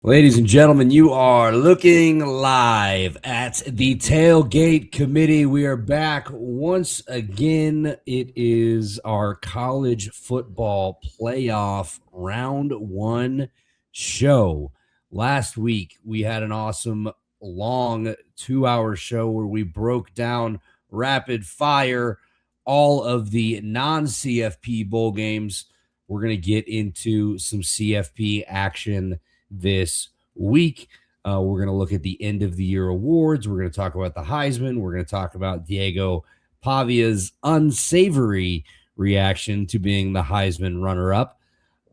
Ladies and gentlemen, you are looking live at the Tailgate Committee. We are back once again. It is our college football playoff round one show. Last week, we had an awesome long 2-hour show where we broke down rapid fire all of the non-CFP bowl games. We're going to get into some CFP action this week. We're going to look at the end of the year awards. We're going to talk about the Heisman. We're going to talk about Diego Pavia's unsavory reaction to being the Heisman runner-up.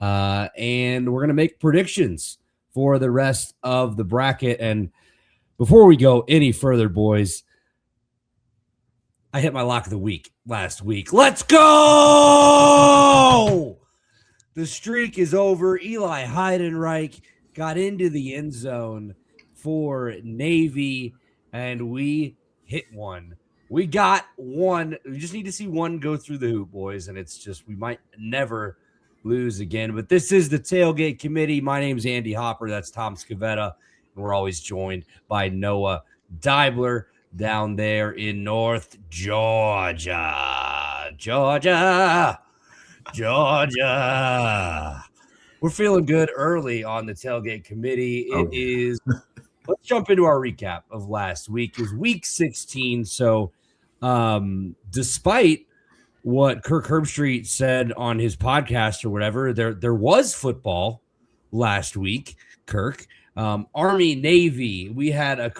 And we're going to make predictions for the rest of the bracket. And before we go any further, boys, I hit my lock of the week last week. Let's go! The streak is over. Eli Heidenreich got into the end zone for Navy, and we hit one. We got one. We just need to see one go through the hoop, boys, and it's just we might never lose again. But this is the Tailgate Committee. My name's Andy Hopper. That's Tom Scavetta, and we're always joined by Noah Dibler down there in North Georgia. Georgia. We're feeling good early on the Tailgate Committee. Let's jump into our recap of last week. It was week 16. So despite what Kirk Herbstreit said on his podcast or whatever, there was football last week, Kirk. Army, Navy, we had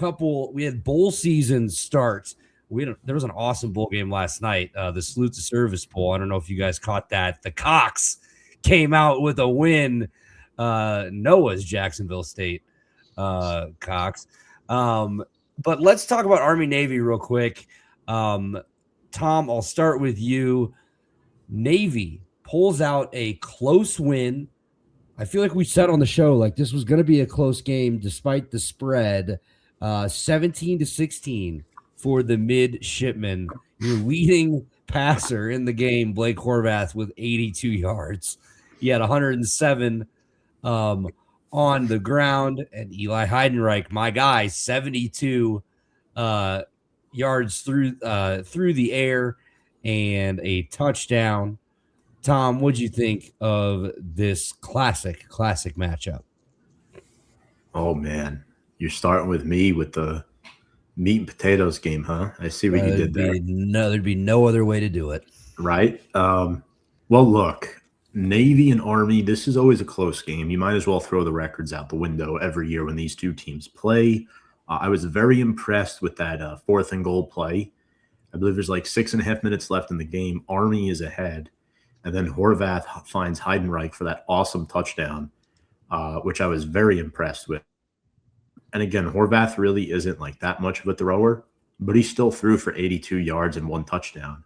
bowl season starts. There was an awesome bowl game last night, the Salute to Service Bowl. I don't know if you guys caught that. The Cox came out with a win. Noah's Jacksonville State Cox. But let's talk about Army Navy real quick. Tom, I'll start with you. Navy pulls out a close win. I feel like we said on the show like this was going to be a close game despite the spread. 17-16 for the midshipmen. Your leading passer in the game, Blake Horvath, with 82 yards. He had 107 on the ground, and Eli Heidenreich, my guy, 72 yards through the air and a touchdown. Tom, what'd you think of this classic matchup? Oh, man. You're starting with me with the meat and potatoes game, huh? I see what you did there. There'd be no other way to do it. Right? Well, look, Navy and Army, this is always a close game. You might as well throw the records out the window every year when these two teams play. I was very impressed with that 4th and goal play. I believe there's like 6.5 minutes left in the game. Army is ahead. And then Horvath finds Heidenreich for that awesome touchdown, which I was very impressed with. And again, Horvath really isn't like that much of a thrower, but he still threw for 82 yards and 1 touchdown.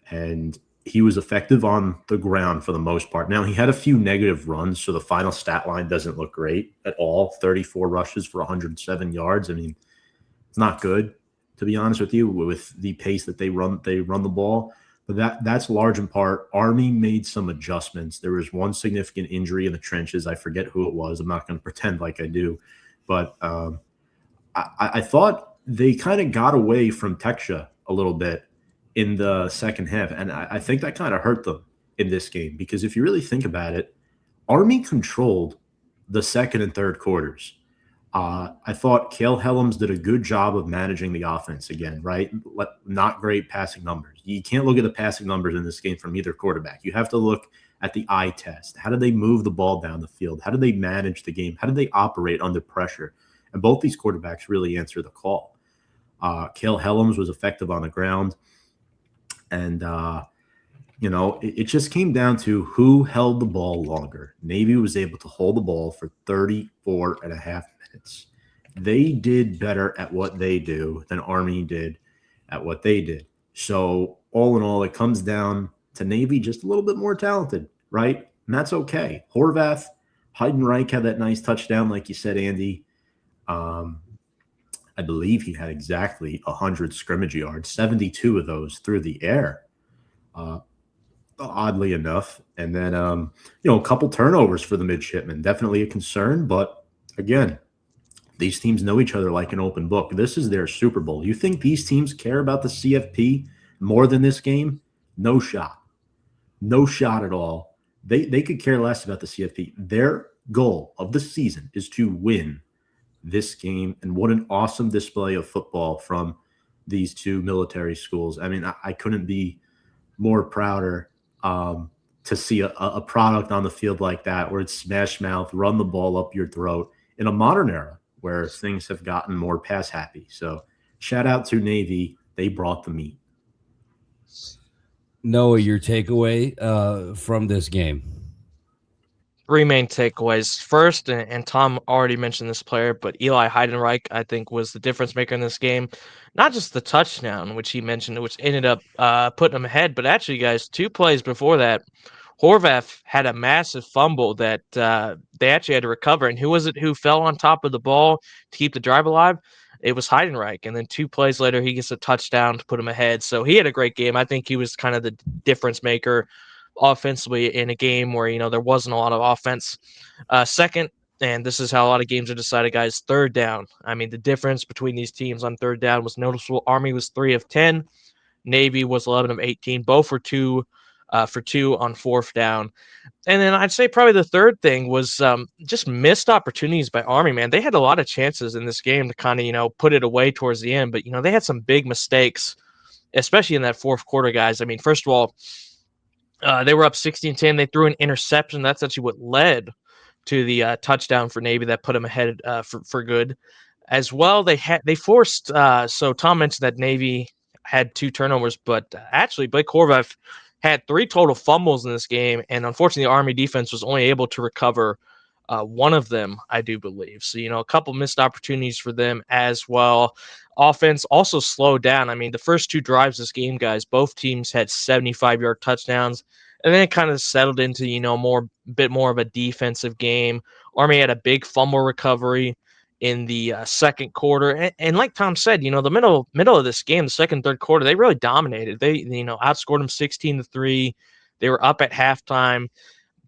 And he was effective on the ground for the most part. Now, he had a few negative runs, so the final stat line doesn't look great at all. 34 rushes for 107 yards. I mean, it's not good, to be honest with you, with the pace that they run the ball. But that's large in part. Army made some adjustments. There was one significant injury in the trenches. I forget who it was. I'm not going to pretend like I do. But I thought they kind of got away from Texas a little bit in the second half. And I think that kind of hurt them in this game. Because if you really think about it, Army controlled the second and third quarters. I thought Cale Helms did a good job of managing the offense again, right? Not great passing numbers. You can't look at the passing numbers in this game from either quarterback. You have to look at the eye test. How did they move the ball down the field? How did they manage the game? How did they operate under pressure? And both these quarterbacks really answer the call. Cale Helms was effective on the ground. And, it just came down to who held the ball longer. Navy was able to hold the ball for 34 and a half minutes. They did better at what they do than Army did at what they did. So all in all, it comes down to Navy just a little bit more talented, right? And that's okay. Horvath, Heidenreich had that nice touchdown, like you said, Andy. I believe he had exactly 100 scrimmage yards, 72 of those through the air. oddly enough. And then, a couple turnovers for the midshipmen. Definitely a concern. But again, these teams know each other like an open book. This is their Super Bowl. You think these teams care about the CFP more than this game? No shot. No shot at all. They could care less about the CFP. Their goal of the season is to win this game. And what an awesome display of football from these two military schools. I mean, I couldn't be more prouder to see a product on the field like that, where it's smash mouth, run the ball up your throat in a modern era where things have gotten more pass happy. So shout out to Navy. They brought the meat. Noah, your takeaway from this game? Three main takeaways. First, and Tom already mentioned this player, but Eli Heidenreich, I think, was the difference maker in this game. Not just the touchdown, which he mentioned, which ended up putting him ahead, but actually, guys, 2 plays before that, Horvath had a massive fumble that they actually had to recover. And who was it who fell on top of the ball to keep the drive alive? It was Heidenreich. And then 2 plays later, he gets a touchdown to put him ahead. So he had a great game. I think he was kind of the difference maker offensively in a game where, there wasn't a lot of offense. Second, and this is how a lot of games are decided, guys, third down. I mean, the difference between these teams on third down was noticeable. Army was 3 of 10. Navy was 11 of 18. Both were 2 for 2 on fourth down. And then I'd say probably the third thing was just missed opportunities by Army, man. They had a lot of chances in this game to kind of, put it away towards the end, but, they had some big mistakes, especially in that fourth quarter, guys. I mean, first of all, they were up 16-10. They threw an interception. That's actually what led to the touchdown for Navy that put them ahead for good. As well, they forced. So Tom mentioned that Navy had 2 turnovers, but actually Blake Horvath had 3 total fumbles in this game, and unfortunately, the Army defense was only able to recover one of them, I do believe. So, a couple missed opportunities for them as well. Offense also slowed down. I mean, the first 2 drives this game, guys, both teams had 75-yard touchdowns, and then it kind of settled into, bit more of a defensive game. Army had a big fumble recovery in the second quarter. And like Tom said, the middle of this game, the second, third quarter, they really dominated. They, outscored them 16-3. They were up at halftime.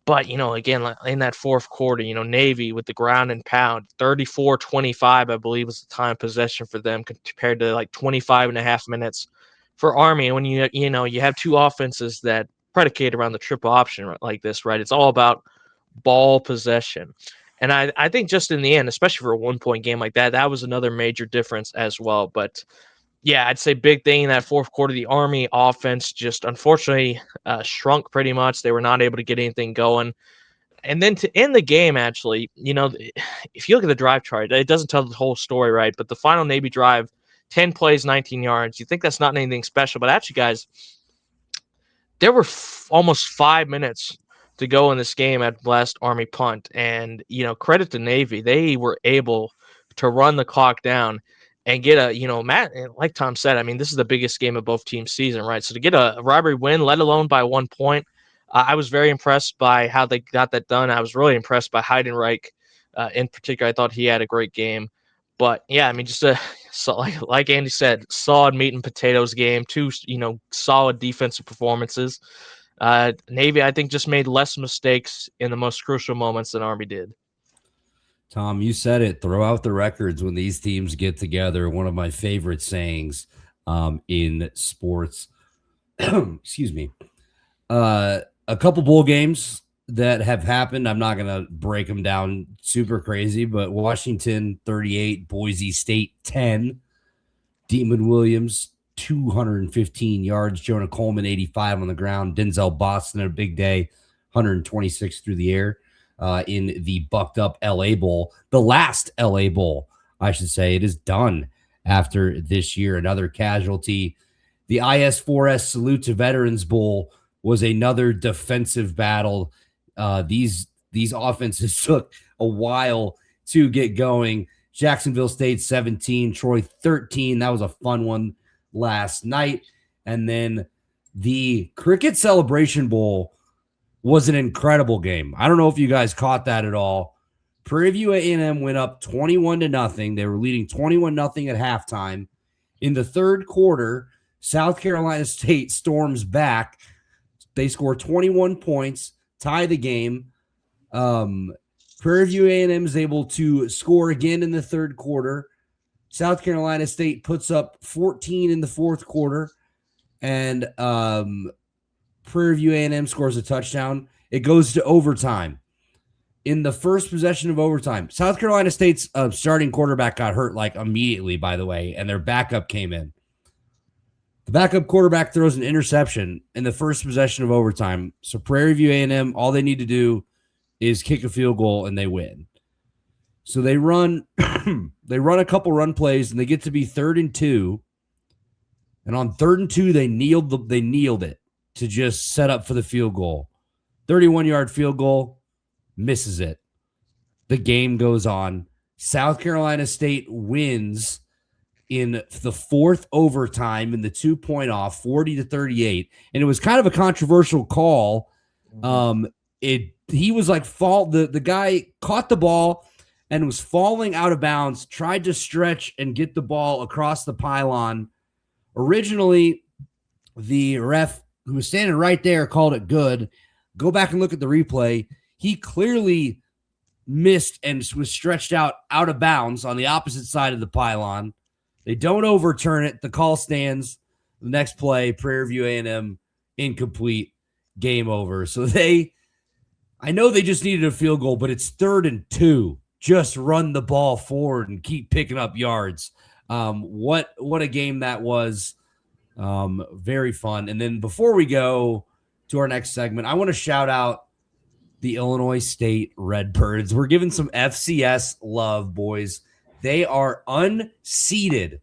But, again, in that fourth quarter, Navy with the ground and pound, 34-25, I believe, was the time possession for them compared to 25 and a half minutes for Army. And when you have 2 offenses that predicate around the triple option like this, right? It's all about ball possession. And I think just in the end, especially for a 1-point game like that, that was another major difference as well. But yeah, I'd say big thing in that fourth quarter, the Army offense just unfortunately shrunk pretty much. They were not able to get anything going. And then to end the game, actually, if you look at the drive chart, it doesn't tell the whole story, right? But the final Navy drive, 10 plays, 19 yards. You think that's not anything special, but actually, guys, there were almost 5 minutes to go in this game at last Army punt. And, credit to Navy. They were able to run the clock down and get a, Matt, like Tom said, I mean, this is the biggest game of both teams' season, right? So to get a rivalry win, let alone by 1 point, I was very impressed by how they got that done. I was really impressed by Heidenreich in particular. I thought he had a great game. But, yeah, I mean, just like Andy said, solid meat and potatoes game, 2, solid defensive performances. Navy, I think, just made less mistakes in the most crucial moments than Army did. Tom, you said it. Throw out the records when these teams get together. One of my favorite sayings in sports. Excuse me. A couple bowl games that have happened. I'm not going to break them down super crazy, but Washington 38, Boise State 10, Demon Williams 215 yards, Jonah Coleman 85 on the ground, Denzel Boston a big day, 126 through the air. In the bucked up LA Bowl, the last LA Bowl, I should say. It is done after this year. Another casualty. The IS4S Salute to Veterans Bowl was another defensive battle. These offenses took a while to get going. Jacksonville State 17, Troy 13. That was a fun one last night. And then the Cricket Celebration Bowl was an incredible game. I don't know if you guys caught that at all. Prairie View A&M went up 21-0. They were leading 21-0 at halftime. In the third quarter, South Carolina State storms back. They score 21 points, tie the game. Prairie View A&M is able to score again in the third quarter. South Carolina State puts up 14 in the fourth quarter, and Prairie View A&M scores a touchdown. It goes to overtime. In the first possession of overtime, South Carolina State's starting quarterback got hurt like immediately, by the way, and their backup came in. The backup quarterback throws an interception in the first possession of overtime. So Prairie View A&M, all they need to do is kick a field goal and they win. So they run a couple run plays and they get to be 3rd and 2. And on 3rd and 2, they kneeled it to just set up for the field goal. 31-yard field goal, misses it. The game goes on. South Carolina State wins in the fourth overtime in the 2-point off, 40-38. And it was kind of a controversial call. He was like the guy caught the ball and was falling out of bounds, tried to stretch and get the ball across the pylon. Originally, the ref who was standing right there called it good. Go back and look at the replay. He clearly missed and was stretched out of bounds on the opposite side of the pylon. They don't overturn it. The call stands. The next play, Prairie View A&M, incomplete, game over. So I know they just needed a field goal, but it's 3rd and 2. Just run the ball forward and keep picking up yards. What a game that was. Very fun. And then before we go to our next segment, I want to shout out the Illinois State Redbirds. We're giving some FCS love, boys. They are unseeded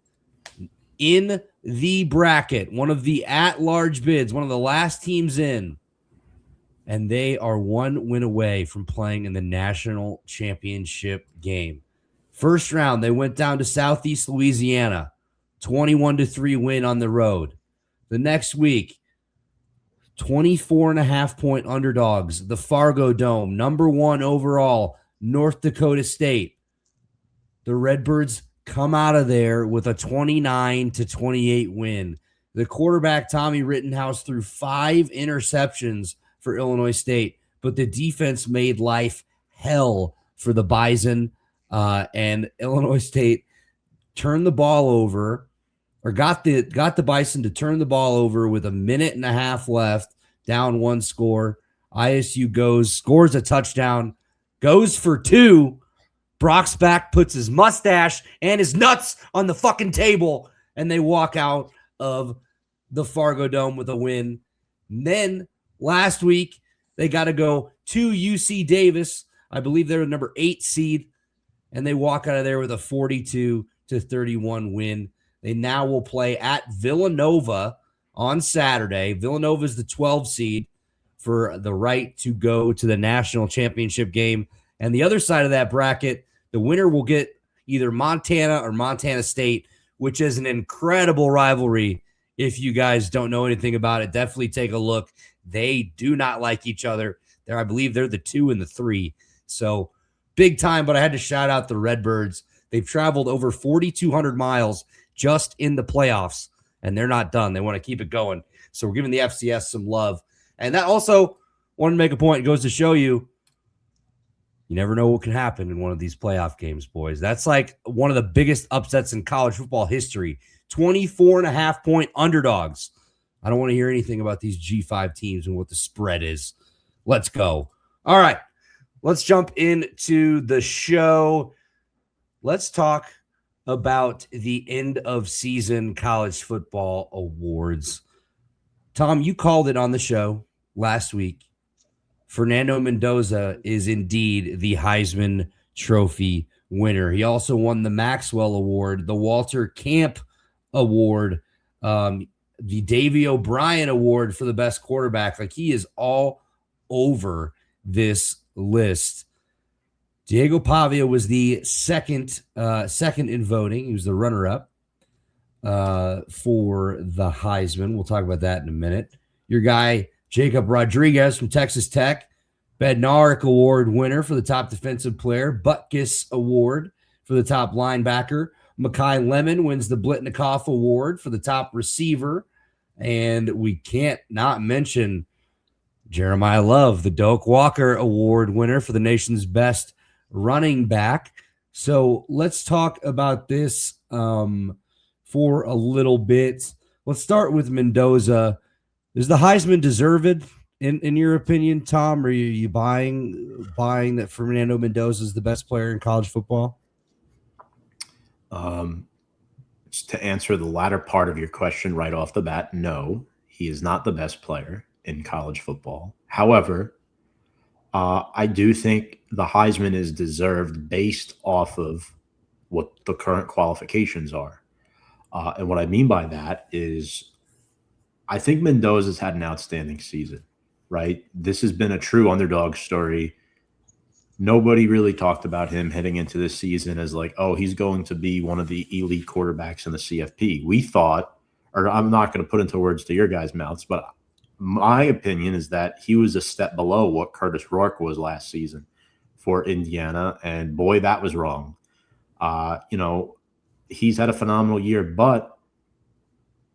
in the bracket, one of the at-large bids, one of the last teams in. And they are 1 win away from playing in the national championship game. First round, they went down to Southeast Louisiana, 21-3 win on the road. The next week, 24.5-point underdogs, the Fargo Dome, number 1 overall, North Dakota State. The Redbirds come out of there with a 29-28 win. The quarterback, Tommy Rittenhouse, threw 5 interceptions for Illinois State, but the defense made life hell for the Bison, and Illinois State turned the ball over, or got the Bison to turn the ball over with 1.5 minutes left, down 1 score. ISU scores a touchdown, goes for 2. Brock's back, puts his mustache and his nuts on the fucking table, and they walk out of the Fargo Dome with a win. And then last week, they got to go to UC Davis. I believe they're the number 8 seed, and they walk out of there with a 42-31 win. They now will play at Villanova on Saturday. Villanova is the 12 seed for the right to go to the national championship game. And the other side of that bracket, the winner will get either Montana or Montana State, which is an incredible rivalry. If you guys don't know anything about it, definitely take a look. They do not like each other. I believe they're the 2 and the 3. So big time, but I had to shout out the Redbirds. They've traveled over 4,200 miles just in the playoffs, and they're not done. They want to keep it going. So we're giving the FCS some love. And that also, wanted to make a point, it goes to show you, you never know what can happen in one of these playoff games, boys. That's like one of the biggest upsets in college football history. 24.5-point underdogs. I don't want to hear anything about these G5 teams and what the spread is. Let's go. All right. Let's jump into the show. Let's talk about the end of season college football awards. Tom, you called it on the show last week. Fernando Mendoza is indeed the Heisman Trophy winner. He also won the Maxwell Award, the Walter Camp Award, the Davey O'Brien Award for the best quarterback. Like, he is all over this list. Diego Pavia was the second in voting. He was the runner-up for the Heisman. We'll talk about that in a minute. Your guy, Jacob Rodriguez from Texas Tech, Bednarik Award winner for the top defensive player, Butkus Award for the top linebacker. Makai Lemon wins the Blitnikoff Award for the top receiver. And we can't not mention Jeremiah Love, the Doak Walker Award winner for the nation's best running back. So let's talk about this for a little bit. Let's start with Mendoza. Is the Heisman deserved in your opinion, Tom? Are you buying that Fernando Mendoza is the best player in college football? To answer the latter part of your question right off the bat, no, he is not the best player in college football. However, I do think the Heisman is deserved based off of what the current qualifications are. And what I mean by that is I think Mendoza's had an outstanding season, right? This has been a true underdog story. Nobody really talked about him heading into this season as like, oh, he's going to be one of the elite quarterbacks in the CFP. We thought, or I'm not going to put into words to your guys' mouths, but my opinion is that he was a step below what Curtis Rourke was last season for Indiana. And boy, that was wrong. He's had a phenomenal year, but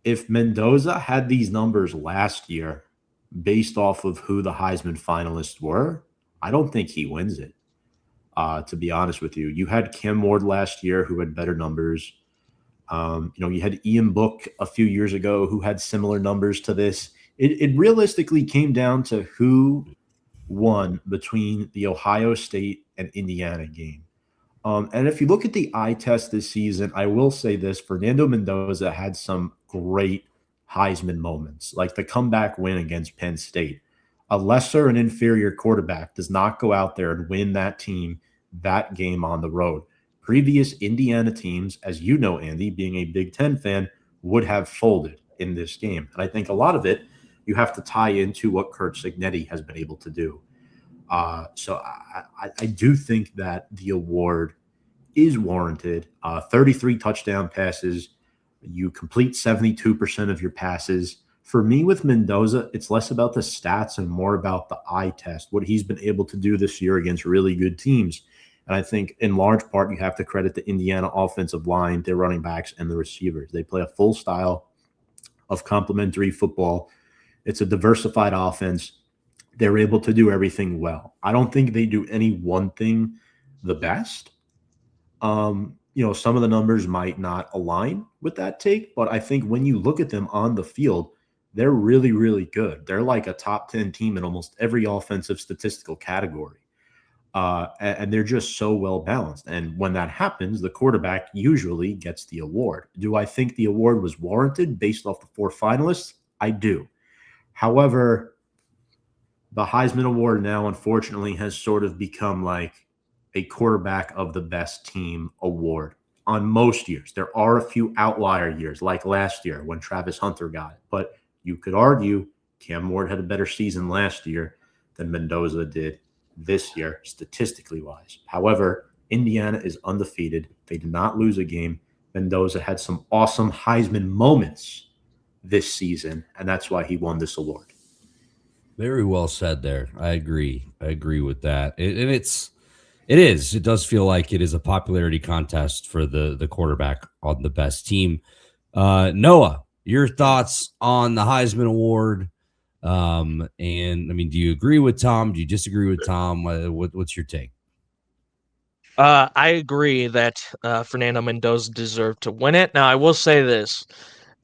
if Mendoza had these numbers last year based off of who the Heisman finalists were, I don't think he wins it. To be honest with you, you had Cam Ward last year who had better numbers. You had Ian Book a few years ago who had similar numbers to this. It realistically came down to who won between the Ohio State and Indiana game. And if you look at the eye test this season, I will say this: Fernando Mendoza had some great Heisman moments, like the comeback win against Penn State. A lesser and inferior quarterback does not go out there and win that team that game on the road. Previous Indiana teams, as you know, Andy, being a Big Ten fan, would have folded in this game. And I think a lot of it you have to tie into what Kurt Signetti has been able to do. So I do think that the award is warranted. 33 touchdown passes. You complete 72% of your passes. For me, with Mendoza, it's less about the stats and more about the eye test, what he's been able to do this year against really good teams. And I think in large part, you have to credit the Indiana offensive line, their running backs, and the receivers. They play a full style of complementary football. It's a diversified offense. They're able to do everything well. I don't think they do any one thing the best. Some of the numbers might not align with that take, but I think when you look at them on the field, they're really, really good. They're like a top 10 team in almost every offensive statistical category. And they're just so well balanced. And when that happens, the quarterback usually gets the award. Do I think the award was warranted based off the 4 finalists? I do. However, the Heisman Award now, unfortunately, has sort of become like a quarterback of the best team award on most years. There are a few outlier years, like last year when Travis Hunter got it. But you could argue Cam Ward had a better season last year than Mendoza did this year, statistically wise. However, Indiana is undefeated. They did not lose a game. Mendoza had some awesome Heisman moments this season, and that's why he won this award. Very well said there. I agree with that. It does feel like it is a popularity contest for the quarterback on the best team. Noah, your thoughts on the Heisman Award? And I mean, do you agree with Tom? Do you disagree with Tom? What's your take? I agree that Fernando Mendoza deserved to win it. Now, I will say this.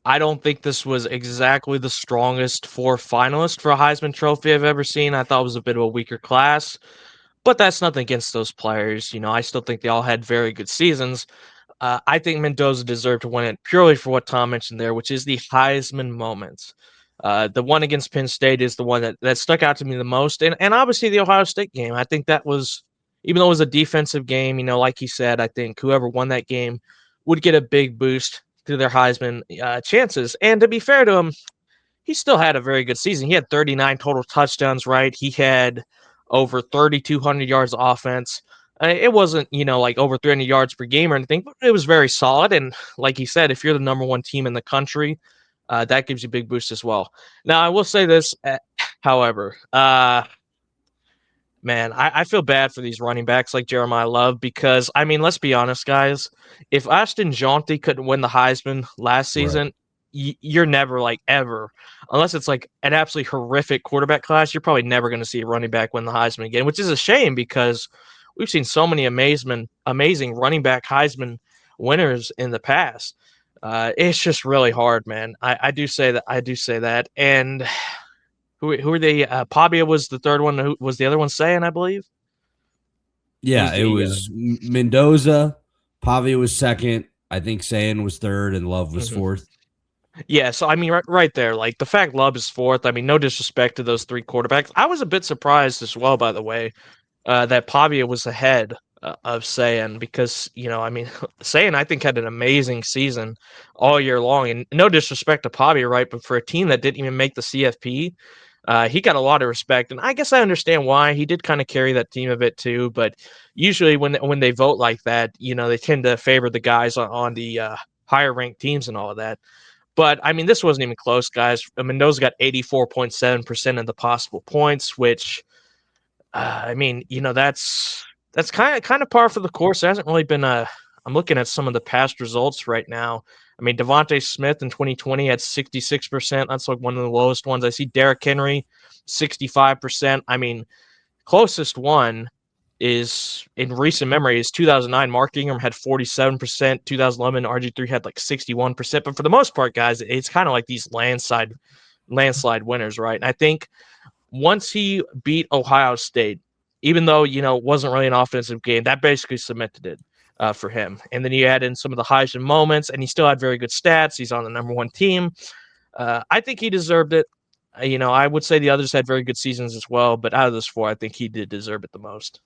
I don't think this was exactly the strongest 4 finalists for a Heisman Trophy I've ever seen. I thought it was a bit of a weaker class, but that's nothing against those players. I still think they all had very good seasons. I think Mendoza deserved to win it purely for what Tom mentioned there, which is the Heisman moments. The one against Penn State is the one that stuck out to me the most. And obviously the Ohio State game. I think that was, even though it was a defensive game, like he said, I think whoever won that game would get a big boost to their Heisman chances. And to be fair to him, he still had a very good season. He had 39 total touchdowns, right? He had over 3,200 yards of offense. It wasn't, like over 300 yards per game or anything, but it was very solid. And like he said, if you're the number 1 team in the country, that gives you a big boost as well. Now, I will say this, however, man, I feel bad for these running backs like Jeremiah Love because, I mean, let's be honest, guys. If Ashton Jaunty couldn't win the Heisman last season, you're never like ever, unless it's like an absolutely horrific quarterback class, you're probably never going to see a running back win the Heisman again, which is a shame because we've seen so many amazing running back Heisman winners in the past. It's just really hard, man. I do say that. I do say that. And who are they? Pavia was the third one. Who was the other one? Saying, I believe. Yeah, it was Mendoza. Pavia was second. I think Sayan was third, and Love was fourth. Yeah, so I mean, right there, like the fact Love is fourth. I mean, no disrespect to those three quarterbacks. I was a bit surprised as well, by the way, that Pavia was ahead of Sayan because I mean, Sayan I think had an amazing season all year long, and no disrespect to Pavia, right? But for a team that didn't even make the CFP, he got a lot of respect, and I guess I understand why. He did kind of carry that team a bit too, but usually when they vote like that, they tend to favor the guys on the higher ranked teams and all of that. But I mean, this wasn't even close, guys. Mendoza got 84.7% of the possible points, which I mean, that's kind of par for the course. There hasn't really been a. I'm looking at some of the past results right now. I mean, Devontae Smith in 2020 had 66%. That's like one of the lowest ones. I see Derrick Henry, 65%. I mean, closest one is in recent memory is 2009. Mark Ingram had 47%. 2011 RG3 had like 61%. But for the most part, guys, it's kind of like these landslide winners, right? And I think once he beat Ohio State, even though it wasn't really an offensive game, that basically cemented it for him. And then you add in some of the Heisman moments, and he still had very good stats. He's on the number one team. I think he deserved it. I would say the others had very good seasons as well, but out of those four, I think he did deserve it the most.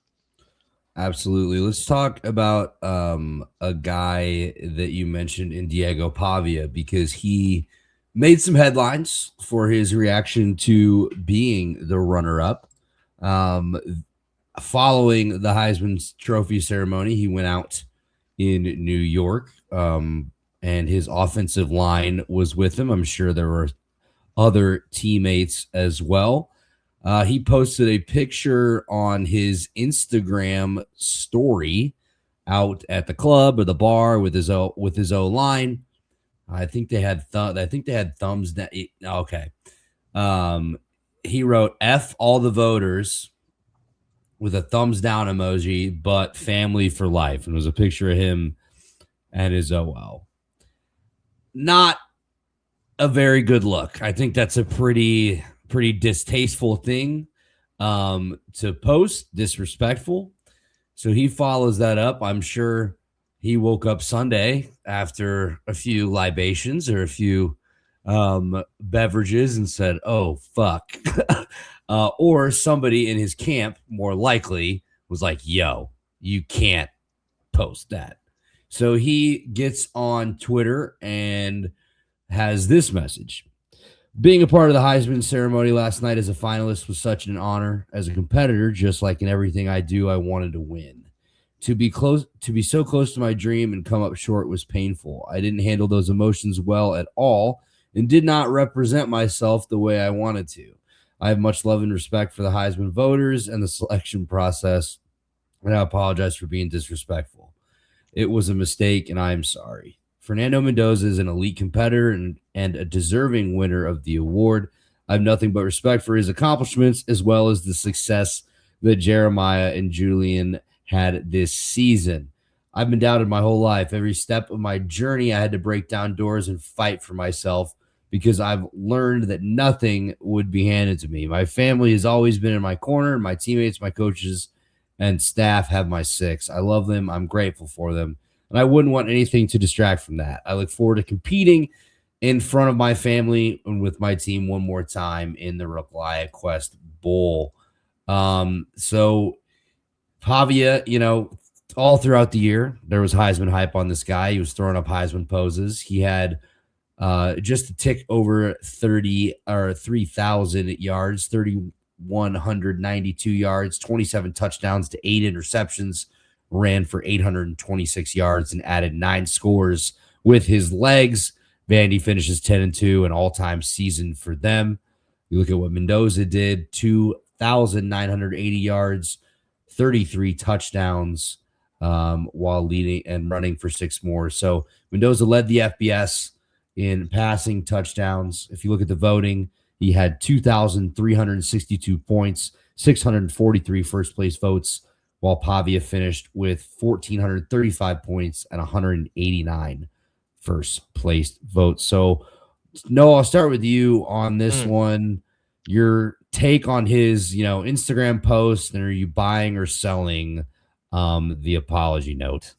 Absolutely. Let's talk about a guy that you mentioned in Diego Pavia because he made some headlines for his reaction to being the runner-up. Following the Heisman Trophy ceremony, he went out in New York, and his offensive line was with him. I'm sure there were other teammates as well. He posted a picture on his Instagram story out at the club or the bar with his O line. I think they had thumbs down. Okay. He wrote F all the voters with a thumbs down emoji, but family for life. And it was a picture of him and his OL. Not a very good look. I think that's a pretty distasteful thing to post, disrespectful. So he follows that up. I'm sure he woke up Sunday after a few libations or a few beverages and said, oh, fuck. Or somebody in his camp, more likely, was like, yo, you can't post that. So he gets on Twitter and has this message. Being a part of the Heisman ceremony last night as a finalist was such an honor. As a competitor, just like in everything I do, I wanted to win. To be so close to my dream and come up short was painful. I didn't handle those emotions well at all and did not represent myself the way I wanted to. I have much love and respect for the Heisman voters and the selection process, and I apologize for being disrespectful. It was a mistake, and I am sorry. Fernando Mendoza is an elite competitor and a deserving winner of the award. I have nothing but respect for his accomplishments as well as the success that Jeremiah and Julian had this season. I've been doubted my whole life. Every step of my journey, I had to break down doors and fight for myself because I've learned that nothing would be handed to me. My family has always been in my corner. My teammates, my coaches, and staff have my six. I love them. I'm grateful for them. And I wouldn't want anything to distract from that. I look forward to competing in front of my family and with my team one more time in the Reliant Quest Bowl. So Pavia, all throughout the year, there was Heisman hype on this guy. He was throwing up Heisman poses. He had just a tick over 3,000 yards, 3,192 yards, 27 touchdowns to 8 interceptions, ran for 826 yards and added 9 scores with his legs. Vandy finishes 10-2, an all-time season for them. You look at what Mendoza did, 2,980 yards, 33 touchdowns, while leading and running for 6 more. So Mendoza led the FBS in passing touchdowns. If you look at the voting, he had 2,362 points, 643 first place votes, while Pavia finished with 1,435 points and 189 first place votes. So, no, I'll start with you on this one. Your take on his, Instagram post, and are you buying or selling the apology note?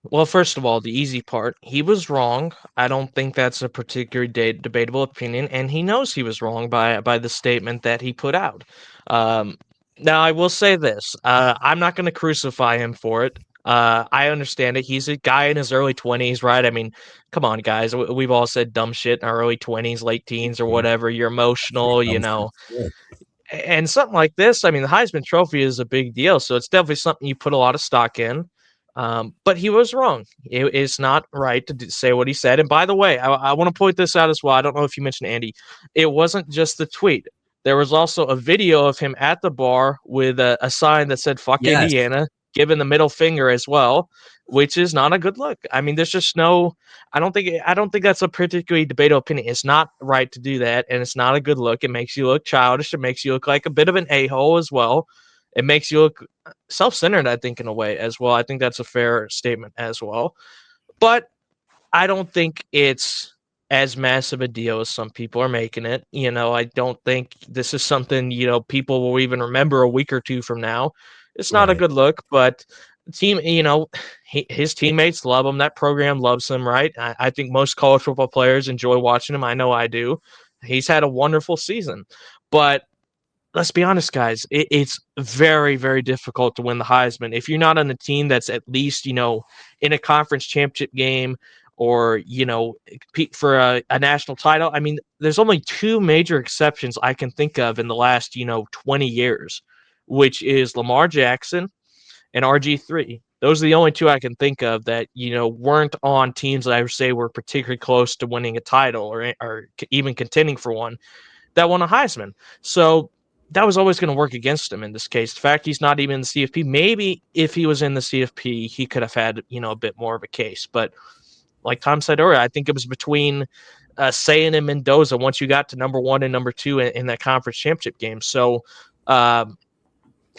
Well, first of all, the easy part, he was wrong. I don't think that's a particularly debatable opinion, and he knows he was wrong by the statement that he put out. Um, Now, I will say this: I'm not going to crucify him for it. I understand it. He's a guy in his early 20s, right? I mean, come on, guys. We've all said dumb shit in our early 20s, late teens, or whatever. You're emotional, and something like this, I mean, the Heisman Trophy is a big deal, so it's definitely something you put a lot of stock in. But he was wrong. It's not right to say what he said. And by the way, I want to point this out as well. I don't know if you mentioned Andy. It wasn't just the tweet. There was also a video of him at the bar with a sign that said "fuck Yes. Indiana," giving the middle finger as well, which is not a good look. I mean, there's just no. I don't think that's a particularly debatable opinion. It's not right to do that, and it's not a good look. It makes you look childish. It makes you look like a bit of an a-hole as well. It makes you look self-centered, I think, in a way as well. I think that's a fair statement as well. But I don't think it's as massive a deal as some people are making it. I don't think this is something, people will even remember a week or two from now. It's not a Right. good look, but team, his teammates love him. That program loves him, right? I think most college football players enjoy watching him. I know I do. He's had a wonderful season. But let's be honest, guys, it's very, very difficult to win the Heisman. If you're not on a team that's at least, in a conference championship game or, compete for a national title, I mean, there's only two major exceptions I can think of in the last, 20 years, which is Lamar Jackson and RG3. Those are the only two I can think of that, weren't on teams that I would say were particularly close to winning a title or even contending for one that won a Heisman. So that was always going to work against him in this case. The fact he's not even in the CFP, maybe if he was in the CFP, he could have had, a bit more of a case. But like Tom said earlier, I think it was between Sayin and Mendoza once you got to number one and number two in that conference championship game. So I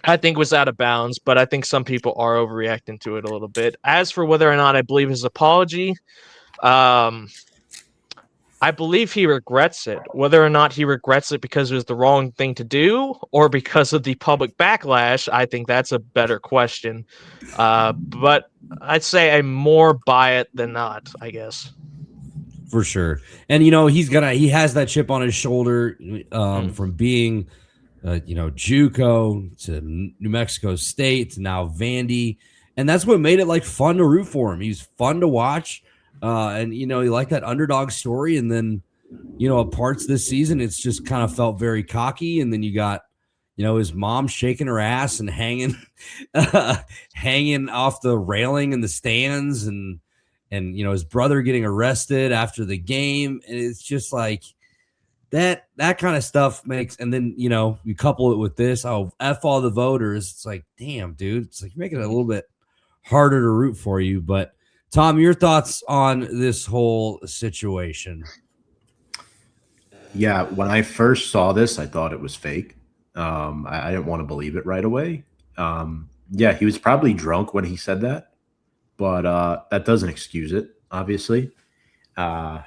think it was out of bounds, but I think some people are overreacting to it a little bit. As for whether or not I believe his apology, I believe he regrets it. Whether or not he regrets it because it was the wrong thing to do or because of the public backlash, I think that's a better question. But I'd say I'm more by it than not, I guess. For sure. And he has that chip on his shoulder from being JUCO to New Mexico State to now Vandy. And that's what made it like fun to root for him. He's fun to watch. And you like that underdog story. And then, at parts this season, it's just kind of felt very cocky. And then you got, his mom shaking her ass and hanging, hanging off the railing in the stands, and his brother getting arrested after the game. And it's just like that kind of stuff makes, and then, you couple it with this, F all the voters. It's like, damn, dude, it's like you're making it a little bit harder to root for you. But Tom, your thoughts on this whole situation? Yeah, when I first saw this, I thought it was fake. I didn't want to believe it right away. Yeah, he was probably drunk when he said that, but that doesn't excuse it, obviously. Look,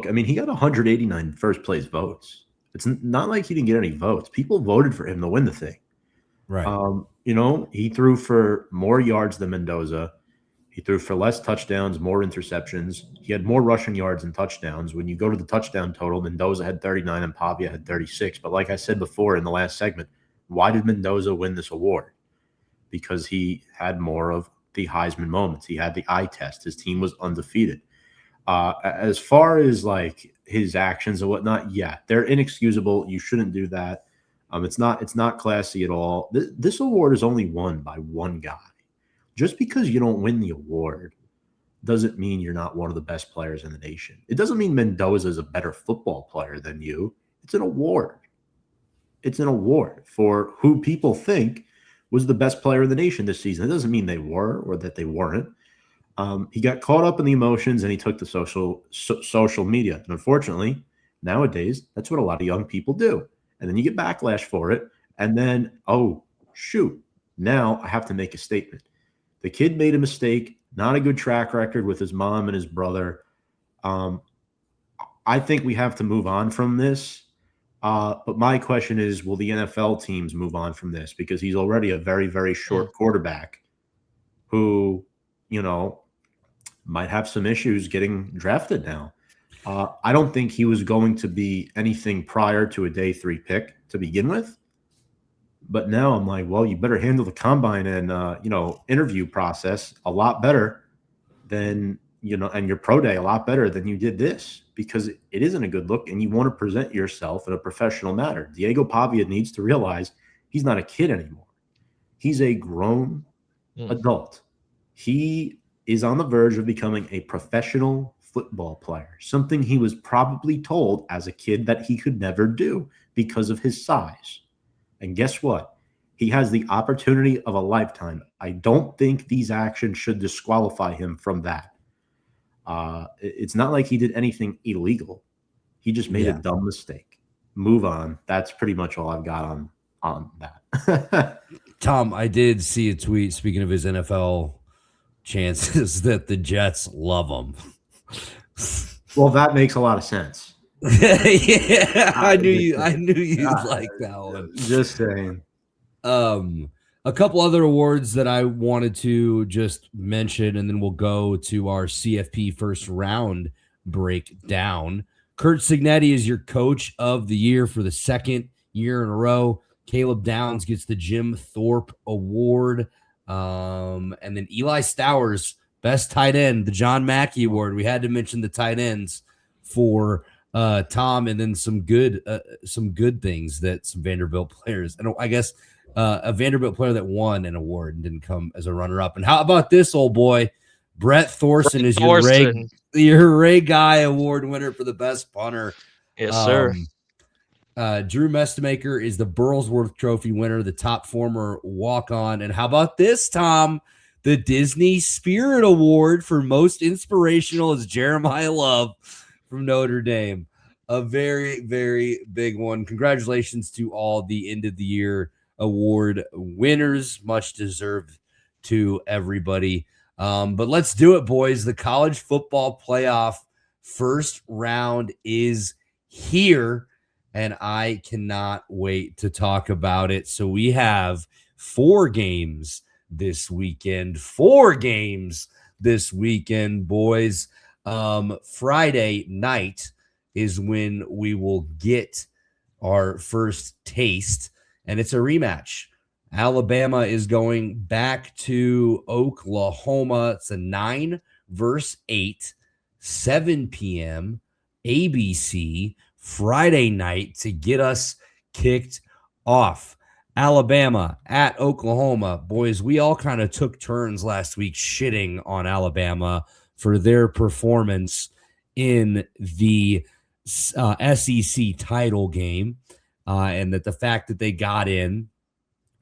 I mean, he got 189 first place votes. It's not like he didn't get any votes. People voted for him to win the thing. Right. He threw for more yards than Mendoza. He threw for less touchdowns, more interceptions. He had more rushing yards and touchdowns. When you go to the touchdown total, Mendoza had 39 and Pavia had 36. But like I said before in the last segment, why did Mendoza win this award? Because he had more of the Heisman moments. He had the eye test. His team was undefeated. As far as like his actions and whatnot, yeah, they're inexcusable. You shouldn't do that. It's not classy at all. This award is only won by one guy. Just because you don't win the award doesn't mean you're not one of the best players in the nation. It doesn't mean Mendoza is a better football player than you. It's an award. It's an award for who people think was the best player in the nation this season. It doesn't mean they were or that they weren't. He got caught up in the emotions and he took to social media. And unfortunately, nowadays, that's what a lot of young people do. And then you get backlash for it. And then, oh, shoot, now I have to make a statement. The kid made a mistake, not a good track record with his mom and his brother. I think we have to move on from this. But my question is, will the NFL teams move on from this? Because he's already a very, very short quarterback who, might have some issues getting drafted now. I don't think he was going to be anything prior to a day 3 pick to begin with. But now I'm like, well, you better handle the combine and, interview process a lot better than, and your pro day a lot better than you did this, because it isn't a good look and you want to present yourself in a professional manner. Diego Pavia needs to realize he's not a kid anymore. He's a grown adult. He is on the verge of becoming a professional football player, something he was probably told as a kid that he could never do because of his size. And guess what? He has the opportunity of a lifetime. I don't think these actions should disqualify him from that. It's not like he did anything illegal. He just made a dumb mistake. Move on. That's pretty much all I've got on that. Tom, I did see a tweet, speaking of his NFL chances, that the Jets love him. Well, that makes a lot of sense. Yeah, I knew you'd like that one. Just saying. A couple other awards that I wanted to just mention, and then we'll go to our CFP first round breakdown. Kurt Signetti is your coach of the year for the second year in a row. Caleb Downs gets the Jim Thorpe Award. And then Eli Stowers, best tight end, the John Mackey Award. We had to mention the tight ends for Tom, and then some good things that some Vanderbilt players. And I guess a Vanderbilt player that won an award and didn't come as a runner-up. And how about this old boy? Brett Thorson is your Ray Guy Award winner for the best punter. Yes, sir. Drew Mestemaker is the Burlsworth Trophy winner, the top former walk-on. And how about this, Tom? The Disney Spirit Award for most inspirational is Jeremiah Love from Notre Dame. A very, very big one. Congratulations to all the end of the year award winners. Much deserved to everybody. But let's do it, boys. The college football playoff first round is here, and I cannot wait to talk about it. So we have 4 games this weekend. 4 games this weekend, boys. Friday night is when we will get our first taste, and it's a rematch. Alabama is going back to Oklahoma. It's a 9 versus 8, 7 p.m. ABC Friday night to get us kicked off. Alabama at Oklahoma. Boys, we all kind of took turns last week shitting on Alabama for their performance in the SEC title game, and that the fact that they got in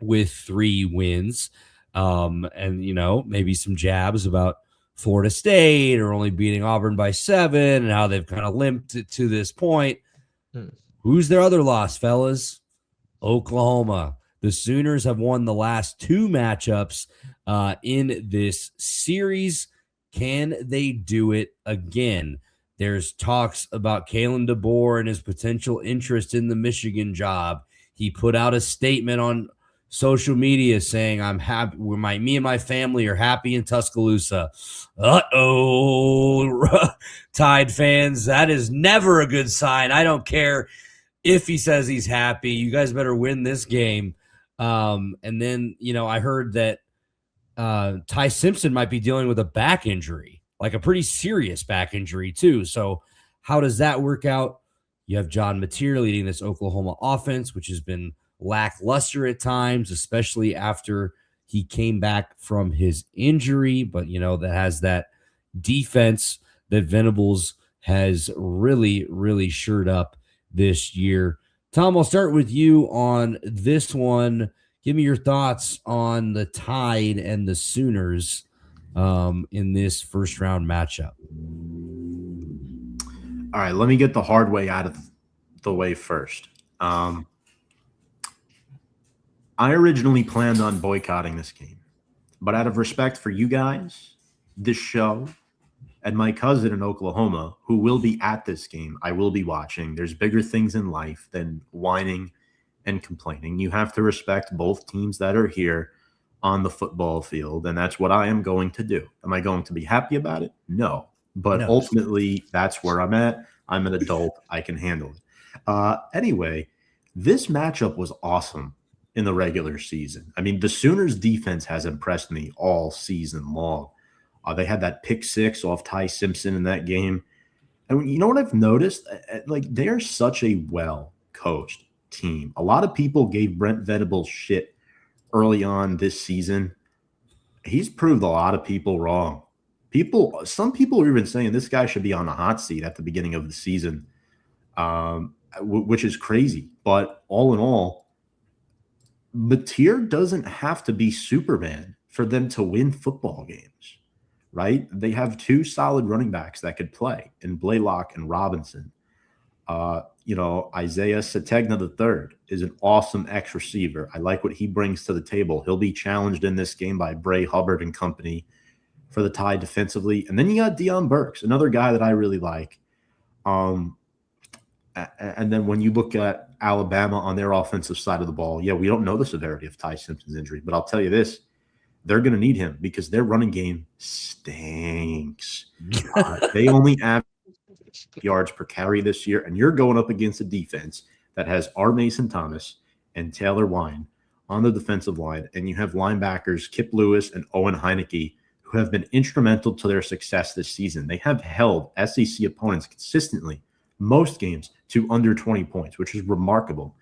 with 3 wins, and maybe some jabs about Florida State or only beating Auburn by 7 and how they've kind of limped to this point. Who's their other loss, fellas? Oklahoma. The Sooners have won the last 2 matchups in this series. Can they do it again? There's talks about Kalen DeBoer and his potential interest in the Michigan job. He put out a statement on social media saying, "I'm happy. Me and my family are happy in Tuscaloosa." Tide fans, that is never a good sign. I don't care if he says he's happy. You guys better win this game. And then, I heard that Ty Simpson might be dealing with a back injury, like a pretty serious back injury too. So how does that work out? You have John Mateer leading this Oklahoma offense, which has been lackluster at times, especially after he came back from his injury. But, that has that defense that Venables has really, really shored up this year. Tom, I'll start with you on this one. Give me your thoughts on the Tide and the Sooners in this first round matchup? All right, let me get the hard way out of the way first. I originally planned on boycotting this game, but out of respect for you guys, this show, and my cousin in Oklahoma, who will be at this game, I will be watching. There's bigger things in life than whining and complaining. You have to respect both teams that are here on the football field, and that's what I am going to do. Am I going to be happy about it? No. But No. ultimately, that's where I'm at. I'm an adult. I can handle it. Anyway, this matchup was awesome in the regular season. I mean, the Sooners' defense has impressed me all season long. They had that pick six off Ty Simpson in that game. And you know what I've noticed? Like, they're such a well-coached team. A lot of people gave Brent Venables shit early on this season. He's proved a lot of people wrong. Some people are even saying this guy should be on the hot seat at the beginning of the season, which is crazy. But all in all, Mateer doesn't have to be Superman for them to win football games, right? They have two solid running backs that could play in Blaylock and Robinson. Isaiah Sategna III is an awesome X receiver. I like what he brings to the table. He'll be challenged in this game by Bray Hubbard and company for the Tide defensively. And then you got Deion Burks, another guy that I really like. And then when you look at Alabama on their offensive side of the ball, yeah, we don't know the severity of Ty Simpson's injury, but I'll tell you this, they're going to need him because their running game stinks. They only average yards per carry this year, and you're going up against a defense that has R. Mason Thomas and Taylor Wine on the defensive line, and you have linebackers Kip Lewis and Owen Heineke, who have been instrumental to their success this season. They have held SEC opponents consistently, most games, to under 20 points, which is remarkable.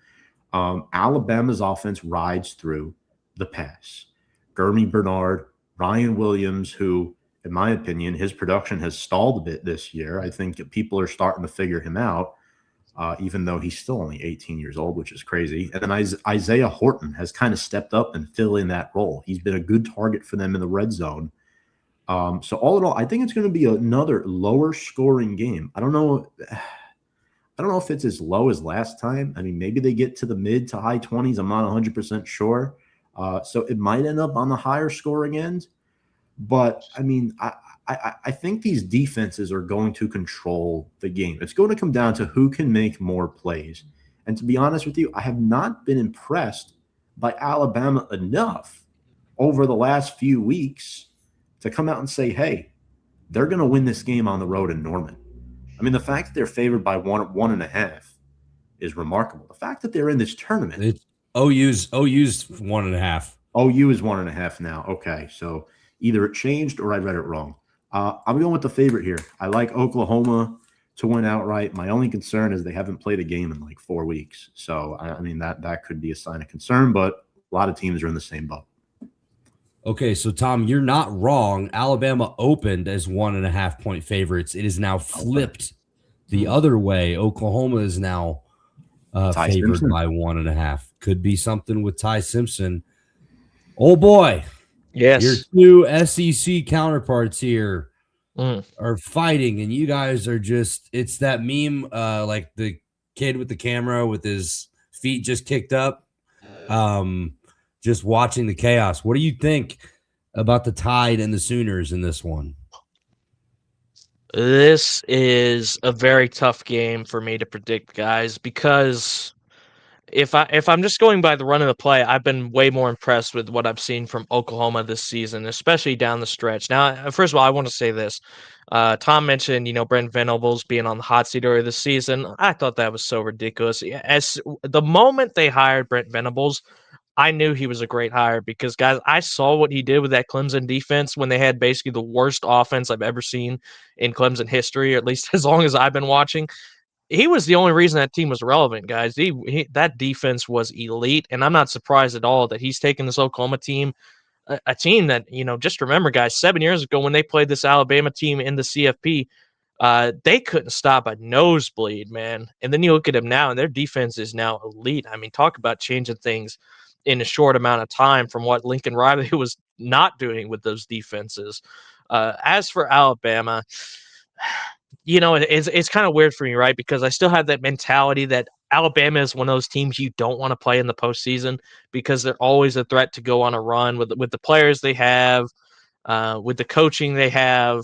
Alabama's offense rides through the pass. Gurmy Bernard, Ryan Williams, who, in my opinion, his production has stalled a bit this year. I think people are starting to figure him out, even though he's still only 18 years old, which is crazy. And then Isaiah Horton has kind of stepped up and filled in that role. He's been a good target for them in the red zone. So all in all, I think it's going to be another lower scoring game. I don't know if it's as low as last time. I mean, maybe they get to the mid to high 20s. I'm not 100% sure. So it might end up on the higher scoring end. But, I mean, I think these defenses are going to control the game. It's going to come down to who can make more plays. And to be honest with you, I have not been impressed by Alabama enough over the last few weeks to come out and say, hey, they're going to win this game on the road in Norman. I mean, the fact that they're favored by 1.5 is remarkable. The fact that they're in this tournament. It's OU's 1.5. OU is 1.5 now. Okay, so either it changed or I read it wrong. I'm going with the favorite here. I like Oklahoma to win outright. My only concern is they haven't played a game in like 4 weeks. So, I mean, that could be a sign of concern, but a lot of teams are in the same boat. Okay, so Tom, you're not wrong. Alabama opened as 1.5 point favorites. It is now flipped the other way. Oklahoma is now favored Simpson by 1.5. Could be something with Ty Simpson. Oh boy. Yes. Your two SEC counterparts here are fighting, and you guys are just, it's that meme, like the kid with the camera with his feet just kicked up, just watching the chaos. What do you think about the Tide and the Sooners in this one? This is a very tough game for me to predict, guys, because if I'm just going by the run of the play, I've been way more impressed with what I've seen from Oklahoma this season, especially down the stretch. Now, first of all, I want to say this. Tom mentioned, Brent Venables being on the hot seat earlier this season. I thought that was so ridiculous. As the moment they hired Brent Venables, I knew he was a great hire because, guys, I saw what he did with that Clemson defense when they had basically the worst offense I've ever seen in Clemson history, or at least as long as I've been watching. He was the only reason that team was relevant, guys. That defense was elite, and I'm not surprised at all that he's taken this Oklahoma team, a team that, just remember, guys, 7 years ago when they played this Alabama team in the CFP, they couldn't stop a nosebleed, man. And then you look at them now, and their defense is now elite. I mean, talk about changing things in a short amount of time from what Lincoln Riley was not doing with those defenses. As for Alabama, it's kind of weird for me, right? Because I still have that mentality that Alabama is one of those teams you don't want to play in the postseason because they're always a threat to go on a run with the players they have, with the coaching they have.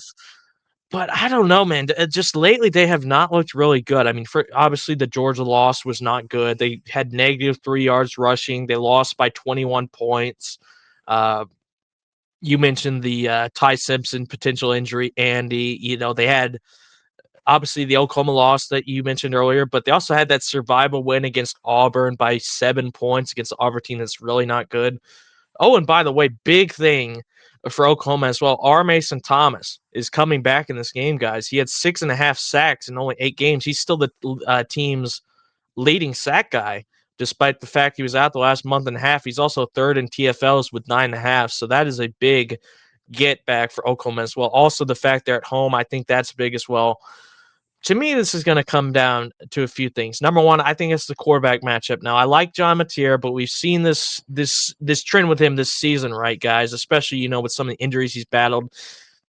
But I don't know, man. Just lately, they have not looked really good. I mean, obviously the Georgia loss was not good. They had -3 yards rushing. They lost by 21 points. You mentioned the Ty Simpson potential injury, Andy. They had obviously the Oklahoma loss that you mentioned earlier, but they also had that survival win against Auburn by 7 points against the Auburn team that's really not good. Oh, and by the way, big thing for Oklahoma as well. R. Mason Thomas is coming back in this game, guys. He had 6.5 sacks in only 8 games. He's still the team's leading sack guy, despite the fact he was out the last month and a half. He's also third in TFLs with 9.5. So that is a big get back for Oklahoma as well. Also, the fact they're at home, I think that's big as well. To me, this is going to come down to a few things. Number one, I think it's the quarterback matchup. Now, I like John Mateer, but we've seen this trend with him this season, right, guys? Especially, with some of the injuries he's battled.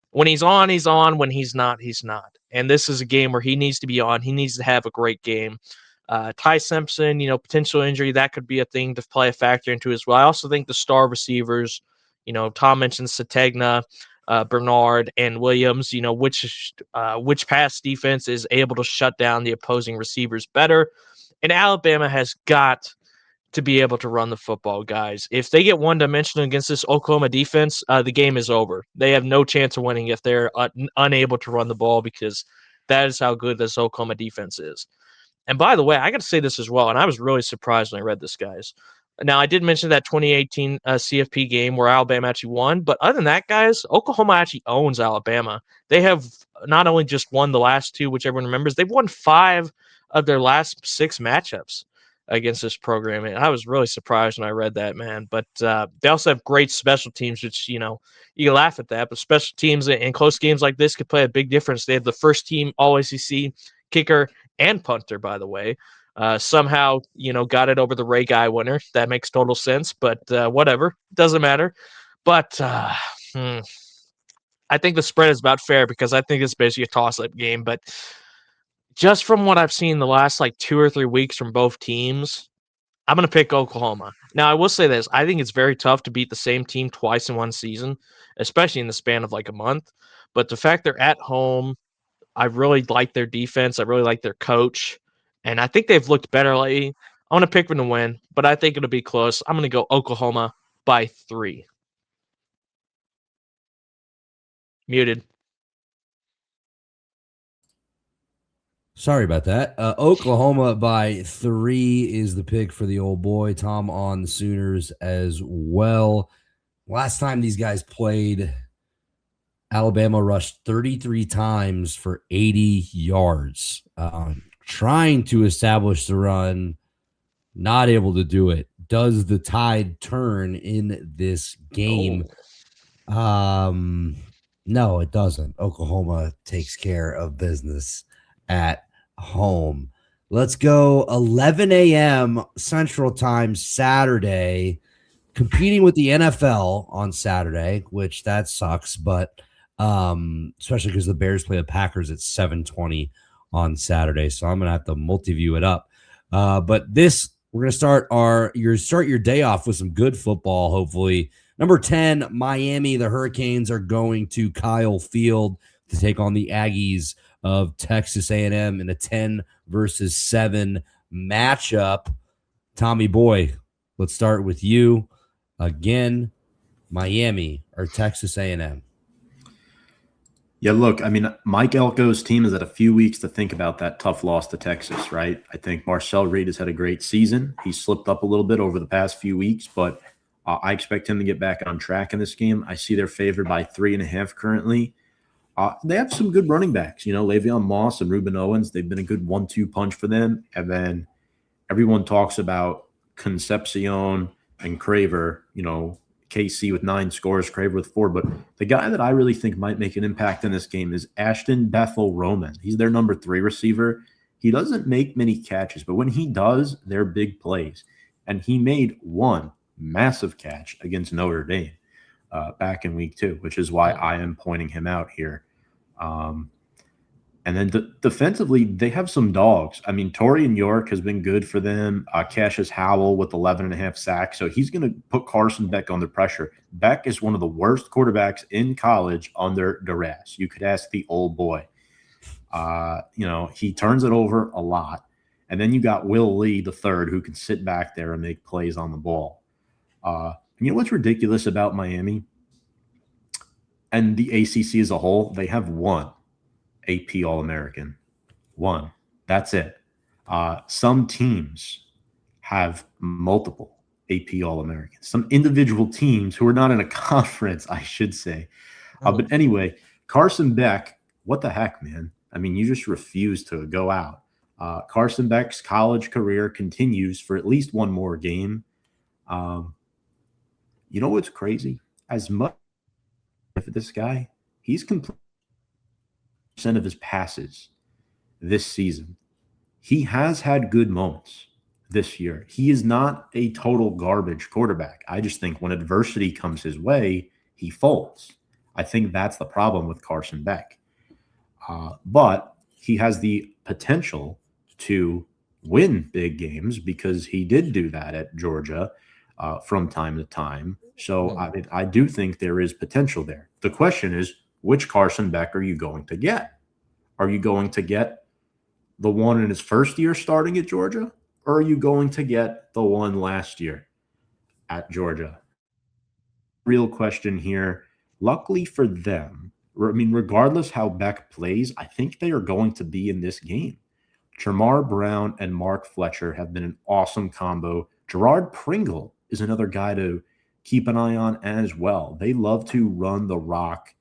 When he's on, he's on. When he's not, he's not. And this is a game where he needs to be on. He needs to have a great game. Ty Simpson, potential injury, that could be a thing to play a factor into as well. I also think the star receivers, Tom mentioned Sategna, Bernard, and Williams, which pass defense is able to shut down the opposing receivers better. And Alabama has got to be able to run the football, guys. If they get one-dimensional against this Oklahoma defense, the game is over. They have no chance of winning if they're unable to run the ball because that is how good this Oklahoma defense is. And by the way, I got to say this as well, and I was really surprised when I read this, guys. Now, I did mention that 2018 CFP game where Alabama actually won, but other than that, guys, Oklahoma actually owns Alabama. They have not only just won the last 2, which everyone remembers, they've won 5 of their last 6 matchups against this program. And I was really surprised when I read that, man. But they also have great special teams, which, you can laugh at that, but special teams in close games like this could play a big difference. They have the first team All-ACC kicker and punter, by the way. Somehow, got it over the Ray Guy winner. That makes total sense, but whatever. Doesn't matter. But I think the spread is about fair because I think it's basically a toss-up game. But just from what I've seen the last 2 or 3 weeks from both teams, I'm going to pick Oklahoma. Now, I will say this. I think it's very tough to beat the same team twice in one season, especially in the span of a month. But the fact they're at home, I really like their defense. I really like their coach. And I think they've looked better lately. I want to pick them to win, but I think it'll be close. I'm going to go Oklahoma by 3. Muted. Sorry about that. Oklahoma by 3 is the pick for the old boy. Tom on the Sooners as well. Last time these guys played, Alabama rushed 33 times for 80 yards. Trying to establish the run, not able to do it. Does the tide turn in this game? No, it doesn't. Oklahoma takes care of business at home. Let's go 11 a.m. Central Time Saturday, competing with the NFL on Saturday, which that sucks, but especially because the Bears play the Packers at 7:20 on Saturday, so I'm gonna have to multi-view it up. But this, we're gonna start your day off with some good football. Hopefully, number 10, Miami. The Hurricanes are going to Kyle Field to take on the Aggies of Texas A&M in a 10-7 matchup. Tommy boy, let's start with you again. Miami or Texas A&M? Yeah, look, I mean, Mike Elko's team has had a few weeks to think about that tough loss to Texas, right? I think Marcel Reed has had a great season. He slipped up a little bit over the past few weeks, but I expect him to get back on track in this game. I see they're favored by 3.5 currently. They have some good running backs, Le'Veon Moss and Reuben Owens. They've been a good 1-2 punch for them. And then everyone talks about Concepcion and Craver, KC with 9 scores, Craver with 4. But the guy that I really think might make an impact in this game is Ashton Bethel-Roman. He's their number 3 receiver. He doesn't make many catches, but when he does, they're big plays. And he made one massive catch against Notre Dame back in week 2, which is why I am pointing him out here. And then defensively, they have some dogs. I mean, Torian York has been good for them. Cassius Howell with 11.5 sacks. So he's going to put Carson Beck under pressure. Beck is one of the worst quarterbacks in college under duress. You could ask the old boy. He turns it over a lot. And then you got Will Lee, the third, who can sit back there and make plays on the ball. You know what's ridiculous about Miami and the ACC as a whole? They have one AP All-American. One. That's it. Some teams have multiple AP All-Americans. Some individual teams who are not in a conference, I should say. But anyway, Carson Beck, what the heck, man? I mean, you just refuse to go out. Carson Beck's college career continues for at least one more game. You know what's crazy? As much as this guy, he's completely of his passes this season. He has had good moments this year. He is not a total garbage quarterback. I just think when adversity comes his way, he folds. I think that's the problem with Carson Beck. But he has the potential to win big games because he did do that at Georgia from time to time. So I do think there is potential there. The question is, which Carson Beck are you going to get? Are you going to get the one in his first year starting at Georgia? Or are you going to get the one last year at Georgia? Real question here. Luckily for them, I mean, regardless how Beck plays, I think they are going to be in this game. Tremar Brown and Mark Fletcher have been an awesome combo. Gerard Pringle is another guy to keep an eye on as well. They love to run the rock,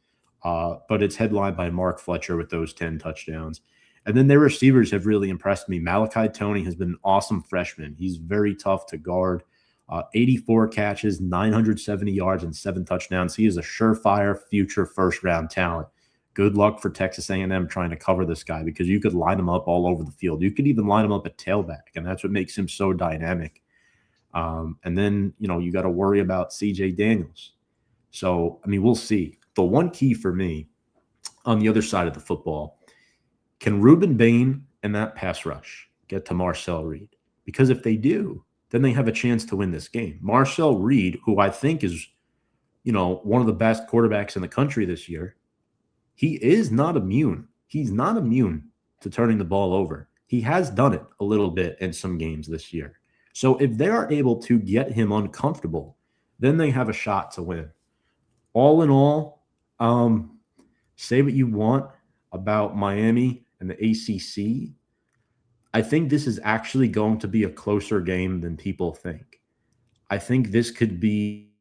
but it's headlined by Mark Fletcher with those 10 touchdowns. And then their receivers have really impressed me. Malachi Toney has been an awesome freshman. He's very tough to guard. 84 catches, 970 yards, and 7 touchdowns. He is a surefire future first-round talent. Good luck for Texas A&M trying to cover this guy because you could line him up all over the field. You could even line him up at tailback, and that's what makes him so dynamic. And then, you got to worry about C.J. Daniels. So, I mean, we'll see. The one key for me on the other side of the football, can Ruben Bain and that pass rush get to Marcel Reed? Because if they do, then they have a chance to win this game. Marcel Reed, who I think is, one of the best quarterbacks in the country this year, he is not immune. He's not immune to turning the ball over. He has done it a little bit in some games this year. So if they are able to get him uncomfortable, then they have a shot to win. All in all, say what you want about Miami and the ACC. I think this is actually going to be a closer game than people think. I think this could be,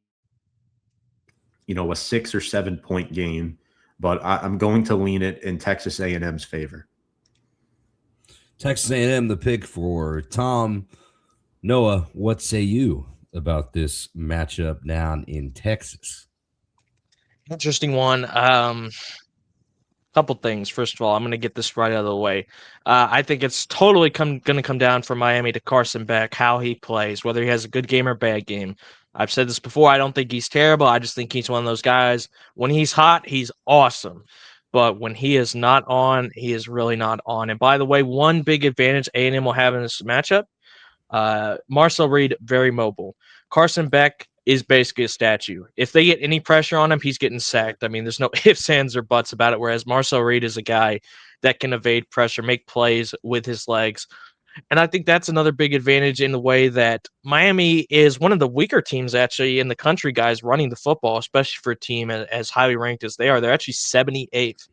a 6 or 7 point game, but I'm going to lean it in Texas A&M's favor. Texas A&M, the pick for Tom. Noah, what say you about this matchup down in Texas? Interesting one. Couple things. First of all, I'm going to get this right out of the way. I think it's totally going to come down from Miami to Carson Beck, how he plays, whether he has a good game or bad game. I've said this before. I don't think he's terrible. I just think he's one of those guys. When he's hot, he's awesome. But when he is not on, he is really not on. And by the way, one big advantage A&M will have in this matchup, Marcel Reed, very mobile. Carson Beck is basically a statue. If they get any pressure on him, he's getting sacked. I mean, there's no ifs, ands, or buts about it, whereas Marcel Reed is a guy that can evade pressure, make plays with his legs. And I think that's another big advantage in the way that Miami is one of the weaker teams actually in the country, guys, running the football, especially for a team as highly ranked as they are. They're actually 78th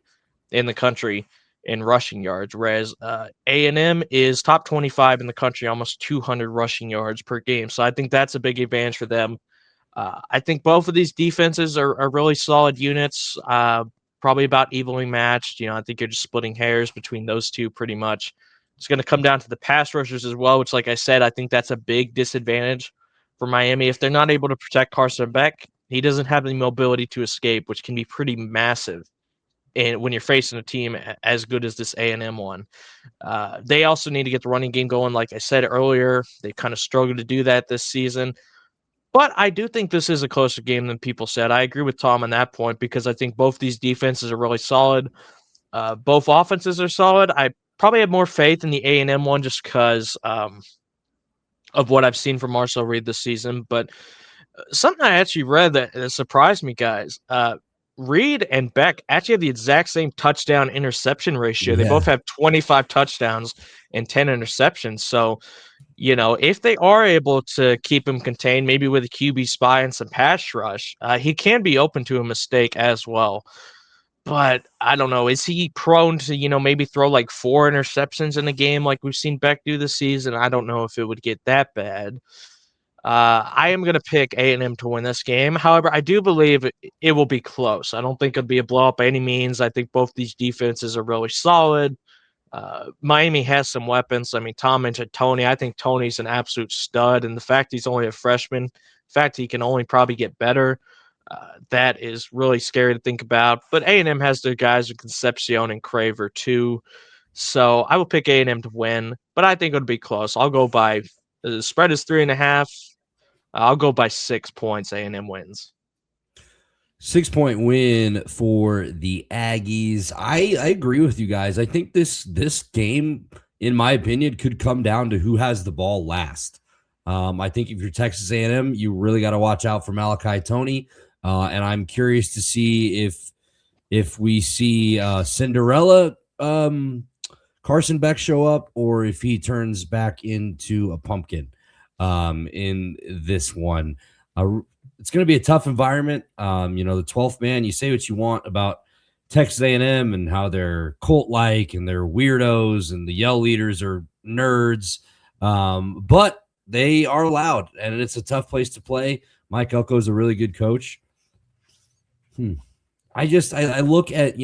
in the country in rushing yards, whereas A&M is top 25 in the country, almost 200 rushing yards per game. So I think that's a big advantage for them. I think both of these defenses are really solid units, probably about evenly matched. I think you're just splitting hairs between those two pretty much. It's going to come down to the pass rushers as well, which, like I said, I think that's a big disadvantage for Miami. If they're not able to protect Carson Beck, he doesn't have the mobility to escape, which can be pretty massive. And when you're facing a team as good as this A&M one, they also need to get the running game going. Like I said earlier, they kind of struggled to do that this season. But I do think this is a closer game than people said. I agree with Tom on that point because I think both these defenses are really solid. Both offenses are solid. I probably have more faith in the A&M one just because of what I've seen from Marcel Reed this season. But something I actually read that surprised me, guys. Reed and Beck actually have the exact same touchdown interception ratio. They both have 25 touchdowns and 10 interceptions. So, if they are able to keep him contained, maybe with a QB spy and some pass rush, he can be open to a mistake as well. But I don't know. Is he prone to, maybe throw like 4 interceptions in a game like we've seen Beck do this season? I don't know if it would get that bad. I am going to pick A&M to win this game. However, I do believe it will be close. I don't think it'll be a blowout by any means. I think both these defenses are really solid. Miami has some weapons. I mean, Tom mentioned Tony. I think Tony's an absolute stud, and the fact he's only a freshman, the fact he can only probably get better, that is really scary to think about. But A&M has their guys with Concepcion and Craver too, so I will pick A&M to win. But I think it'll be close. I'll go by the spread is 3.5. I'll go by 6 points. A&M wins. 6-point win for the Aggies. I agree with you guys. I think this game, in my opinion, could come down to who has the ball last. I think if you're Texas A&M, you really got to watch out for Malachi Toney. And I'm curious to see if we see Cinderella Carson Beck show up or if he turns back into a pumpkin in this one. It's going to be a tough environment. The 12th man, you say what you want about Texas A&M and how they're cult-like and they're weirdos and the yell leaders are nerds. But they are loud, and it's a tough place to play. Mike Elko is a really good coach. I look at,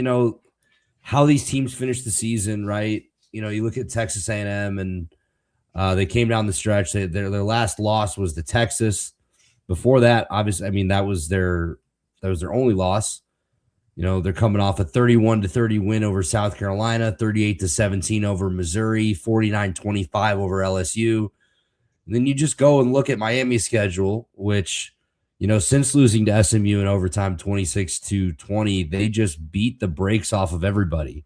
how these teams finish the season, right? You look at Texas A&M, and they came down the stretch. Their last loss was to Texas. Before that, obviously, that was their only loss. They're coming off a 31-30 win over South Carolina, 38-17 over Missouri, 49-25 over LSU. And then you just go and look at Miami's schedule, which, since losing to SMU in overtime 26-20, they just beat the brakes off of everybody.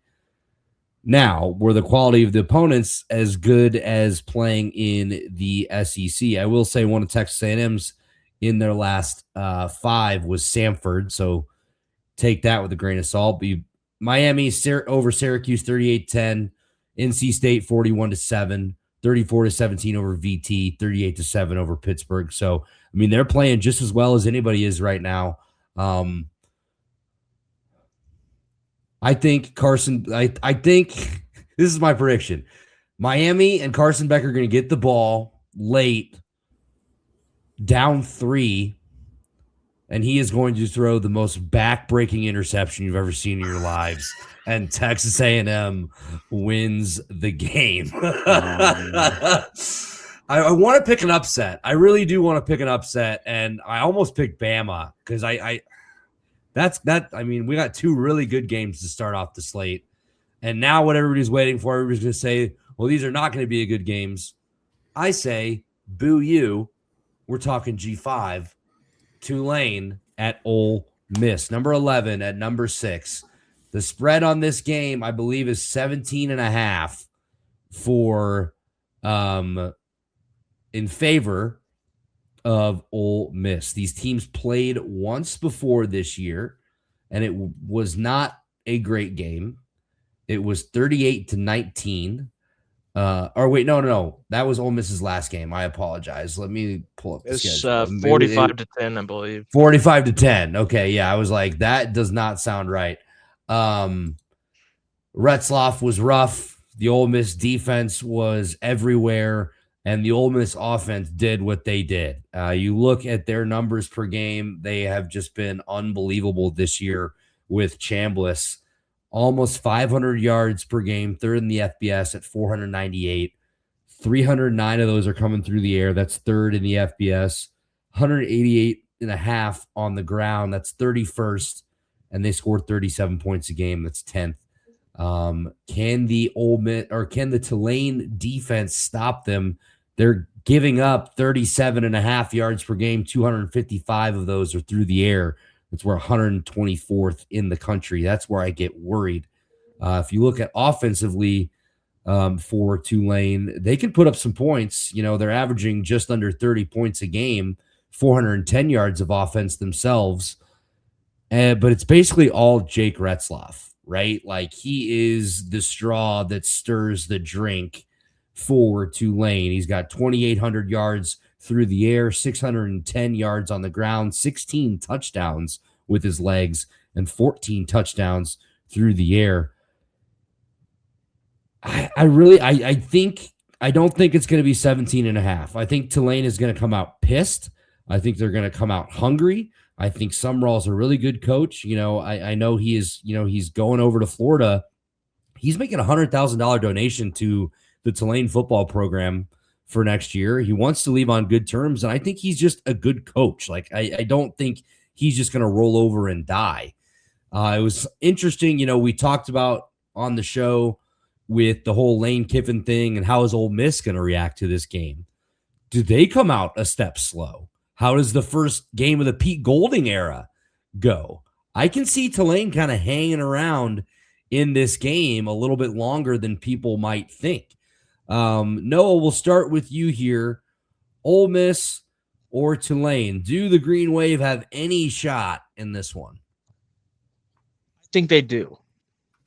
Now, were the quality of the opponents as good as playing in the SEC? I will say one of Texas A&M's in their last 5 was Samford, so take that with a grain of salt. But Miami over Syracuse 38-10, NC State 41-7, 34-17 over VT, 38-7 over Pittsburgh. So, they're playing just as well as anybody is right now. I think I think this is my prediction. Miami and Carson Beck are going to get the ball late, down 3, and he is going to throw the most back-breaking interception you've ever seen in your lives, and Texas A&M wins the game. I want to pick an upset. I really do want to pick an upset, and I almost picked Bama because we got 2 really good games to start off the slate, and now what everybody's waiting for, everybody's going to say, well, these are not going to be good games. I say, boo you. We're talking G5, Tulane at Ole Miss, number 11 at number 6. The spread on this game, I believe, is 17.5 for in favor of Ole Miss. These teams played once before this year, and it was not a great game. It was 38-19. No. That was Ole Miss's last game. I apologize. Let me pull up the schedule. It's 45-10, I believe. 45-10. Okay, yeah. I was like, that does not sound right. Retzloff was rough. The Ole Miss defense was everywhere, and the Ole Miss offense did what they did. You look at their numbers per game, they have just been unbelievable this year with Chambliss. Almost 500 yards per game, third in the FBS at 498. 309 of those are coming through the air. That's third in the FBS. 188.5 on the ground. That's 31st. And they scored 37 points a game. That's 10th. Can the Tulane defense stop them They're giving up 37.5 yards per game. 255 of those are through the air. That's where 124th in the country. That's where I get worried. If you look at offensively for Tulane, they can put up some points. They're averaging just under 30 points a game, 410 yards of offense themselves. But it's basically all Jake Retzlaff, right? Like, he is the straw that stirs the drink for Tulane. He's got 2,800 yards through the air, 610 yards on the ground, 16 touchdowns with his legs, and 14 touchdowns through the air. I don't think it's going to be 17.5. I think Tulane is going to come out pissed. I think they're going to come out hungry. I think Sumrall's a really good coach. I know he is, he's going over to Florida. He's making a $100,000 donation to the Tulane football program for next year. He wants to leave on good terms, and I think he's just a good coach. Like, I don't think he's just going to roll over and die. It was interesting. We talked about on the show with the whole Lane Kiffin thing and how is Ole Miss going to react to this game. Do they come out a step slow? How does the first game of the Pete Golding era go? I can see Tulane kind of hanging around in this game a little bit longer than people might think. Noah, we'll start with you here. Ole Miss or Tulane? Do the Green Wave have any shot in this one? I think they do.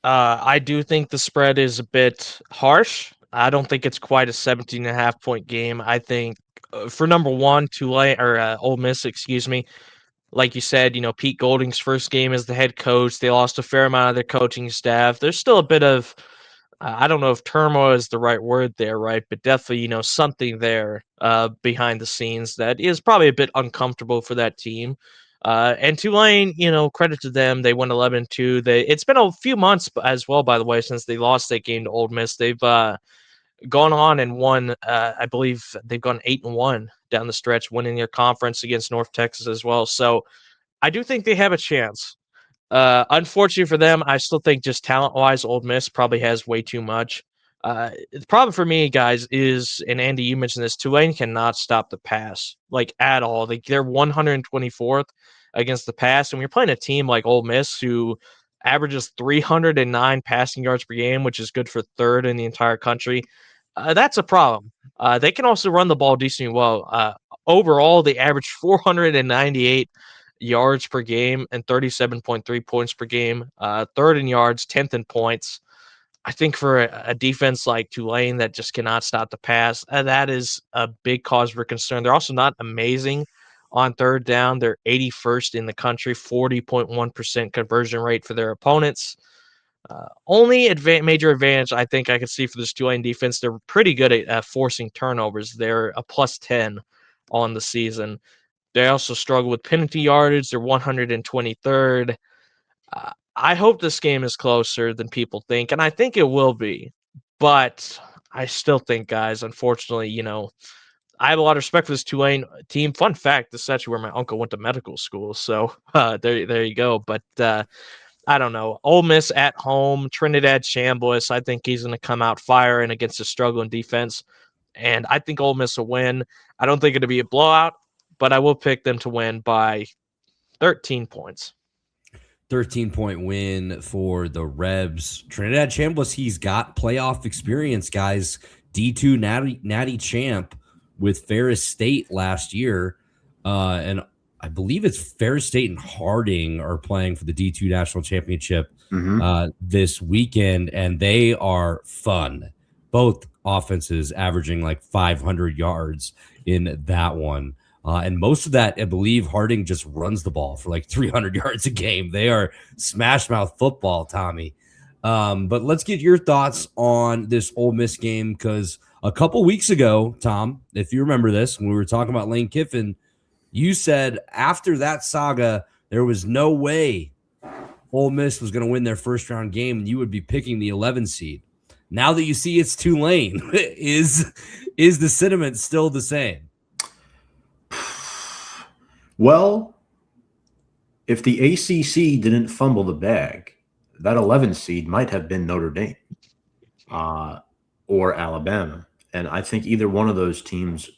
I do think the spread is a bit harsh. I don't think it's quite a 17.5 point game. I think for number one, Tulane or Ole Miss, excuse me. Like you said, Pete Golding's first game as the head coach. They lost a fair amount of their coaching staff. There's still a bit of, I don't know if turmoil is the right word there, right? But definitely, something there behind the scenes that is probably a bit uncomfortable for that team. And Tulane, credit to them. They went 11-2. It's been a few months as well, by the way, since they lost that game to Ole Miss. They've gone on and won. I believe they've gone 8-1 down the stretch, winning their conference against North Texas as well. So I do think they have a chance. Unfortunately for them, I still think just talent-wise, Ole Miss probably has way too much. The problem for me, guys, is, and Andy, you mentioned this, Tulane cannot stop the pass, like, at all. They're 124th against the pass, and we're playing a team like Ole Miss who averages 309 passing yards per game, which is good for third in the entire country. That's a problem. They can also run the ball decently well. Overall, they average 498 yards per game and 37.3 points per game. Third in yards, 10th in points. I think for a defense like Tulane that just cannot stop the pass, that is a big cause for concern. They're also not amazing on third down. They're 81st in the country, 40.1% conversion rate for their opponents. Only major advantage I think I could see for this Tulane defense, they're pretty good at forcing turnovers. They're a +10 on the season. They also struggle with penalty yardage. They're 123rd. I hope this game is closer than people think, and I think it will be. But I still think, guys, unfortunately, I have a lot of respect for this Tulane team. Fun fact, this is actually where my uncle went to medical school. So there you go. But I don't know. Ole Miss at home, Trinidad Chambliss. I think he's going to come out firing against a struggling defense. And I think Ole Miss will win. I don't think it'll be a blowout, but I will pick them to win by 13 points. 13-point win for the Rebs. Trinidad Chambliss, he's got playoff experience, guys. D2 natty champ with Ferris State last year. And I believe it's Ferris State and Harding are playing for the D2 National Championship this weekend, and they are fun. Both offenses averaging like 500 yards in that one. And most of that, I believe, Harding just runs the ball for like 300 yards a game. They are smash mouth football, Tommy. But let's get your thoughts on this Ole Miss game, because a couple weeks ago, Tom, if you remember this, when we were talking about Lane Kiffin, you said after that saga, there was no way Ole Miss was going to win their first round game, and you would be picking the 11 seed. Now that you see it's Tulane, is the sentiment still the same? Well, if the ACC didn't fumble the bag, that 11 seed might have been Notre Dame or Alabama. And I think either one of those teams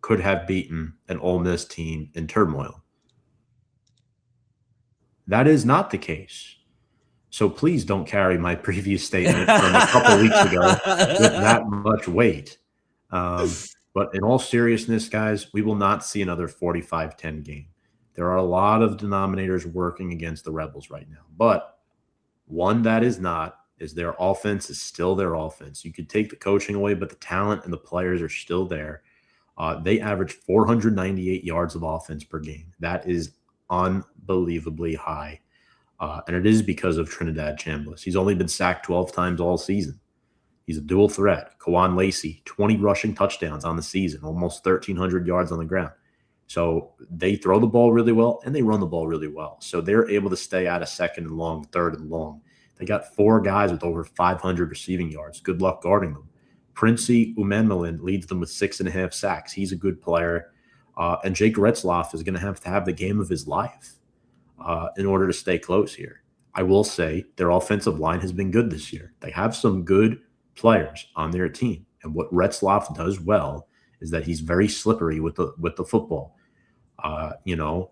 could have beaten an Ole Miss team in turmoil. That is not the case. So please don't carry my previous statement from a couple weeks ago with that much weight. But in all seriousness, guys, we will not see another 45-10 game. There are a lot of denominators working against the Rebels right now. But one that is not is their offense is still their offense. You could take the coaching away, but the talent and the players are still there. They average 498 yards of offense per game. That is unbelievably high. And it is because of Trinidad Chambliss. He's only been sacked 12 times all season. He's a dual threat. Kawan Lacey, 20 rushing touchdowns on the season, almost 1,300 yards on the ground. So they throw the ball really well, and they run the ball really well. So they're able to stay out of second and long, third and long. They got 4 guys with over 500 receiving yards. Good luck guarding them. Princey Umanmalin leads them with 6.5 sacks. He's a good player. And Jake Retzlaff is going to have the game of his life in order to stay close here. I will say their offensive line has been good this year. They have some good players on their team. And what Retzlaff does well is that he's very slippery with the football.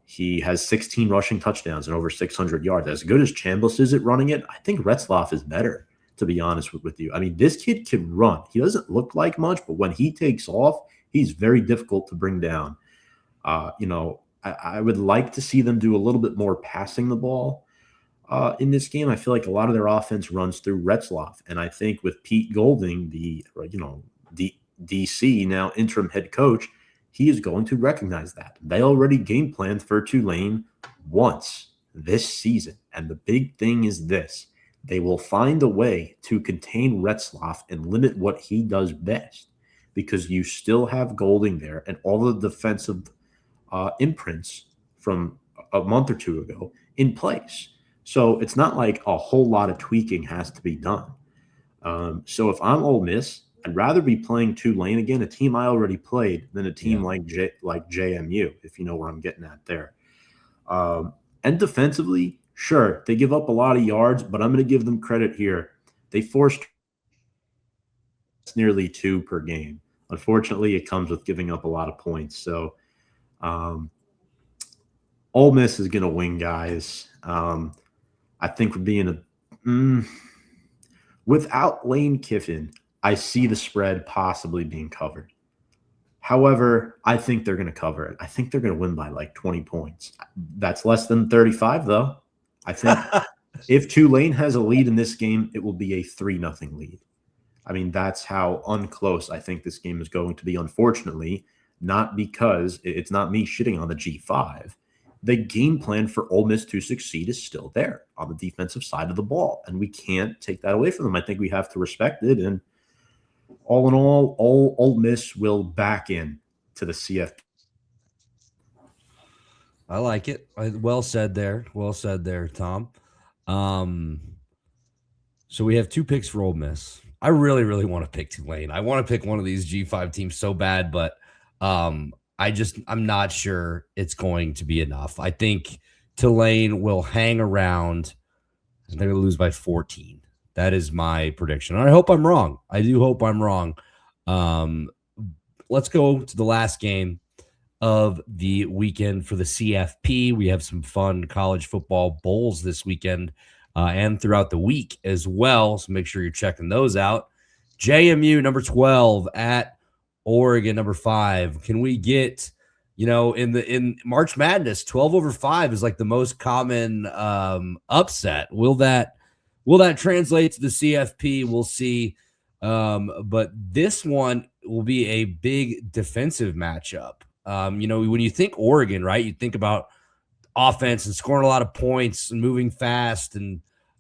He has 16 rushing touchdowns and over 600 yards. As good as Chambliss is at running it, I think Retzlaff is better, to be honest with you. I mean, this kid can run. He doesn't look like much, but when he takes off, he's very difficult to bring down. I would like to see them do a little bit more passing the ball in this game. I feel like a lot of their offense runs through Retzlaff, and I think with Pete Golding, the DC now interim head coach, he is going to recognize that. They already game planned for Tulane once this season, and the big thing is this: they will find a way to contain Retzlaff and limit what he does best, because you still have Golding there and all the defensive imprints from a month or two ago in place. So it's not like a whole lot of tweaking has to be done. So if I'm Ole Miss, I'd rather be playing Tulane again, a team I already played, than a team like JMU, if you know where I'm getting at there. And defensively, sure, they give up a lot of yards, but I'm going to give them credit here. They forced nearly 2 per game. Unfortunately, it comes with giving up a lot of points. So Ole Miss is going to win, guys. I think we're being without Lane Kiffin, I see the spread possibly being covered. However, I think they're going to cover it. I think they're going to win by like 20 points. That's less than 35, though. I think if Tulane has a lead in this game, it will be a 3-0 lead. I mean, that's how unclose I think this game is going to be, unfortunately, not because it's not me shitting on the G5. The game plan for Ole Miss to succeed is still there on the defensive side of the ball, and we can't take that away from them. I think we have to respect it, and all in all, Ole Miss will back in to the CFP. I like it. Well said there. Well said there, Tom. So we have 2 picks for Ole Miss. I really, really want to pick Tulane. I want to pick one of these G5 teams so bad, but I'm not sure it's going to be enough. I think Tulane will hang around and they're going to lose by 14. That is my prediction. And I hope I'm wrong. I do hope I'm wrong. Let's go to the last game of the weekend for the CFP. We have some fun college football bowls this weekend and throughout the week as well. So make sure you're checking those out. JMU number 12 at Oregon number 5. Can we get, in March Madness, 12/5 is like the most common upset. Will that translate to the CFP? We'll see. But this one will be a big defensive matchup. When you think Oregon, right, you think about offense and scoring a lot of points and moving fast,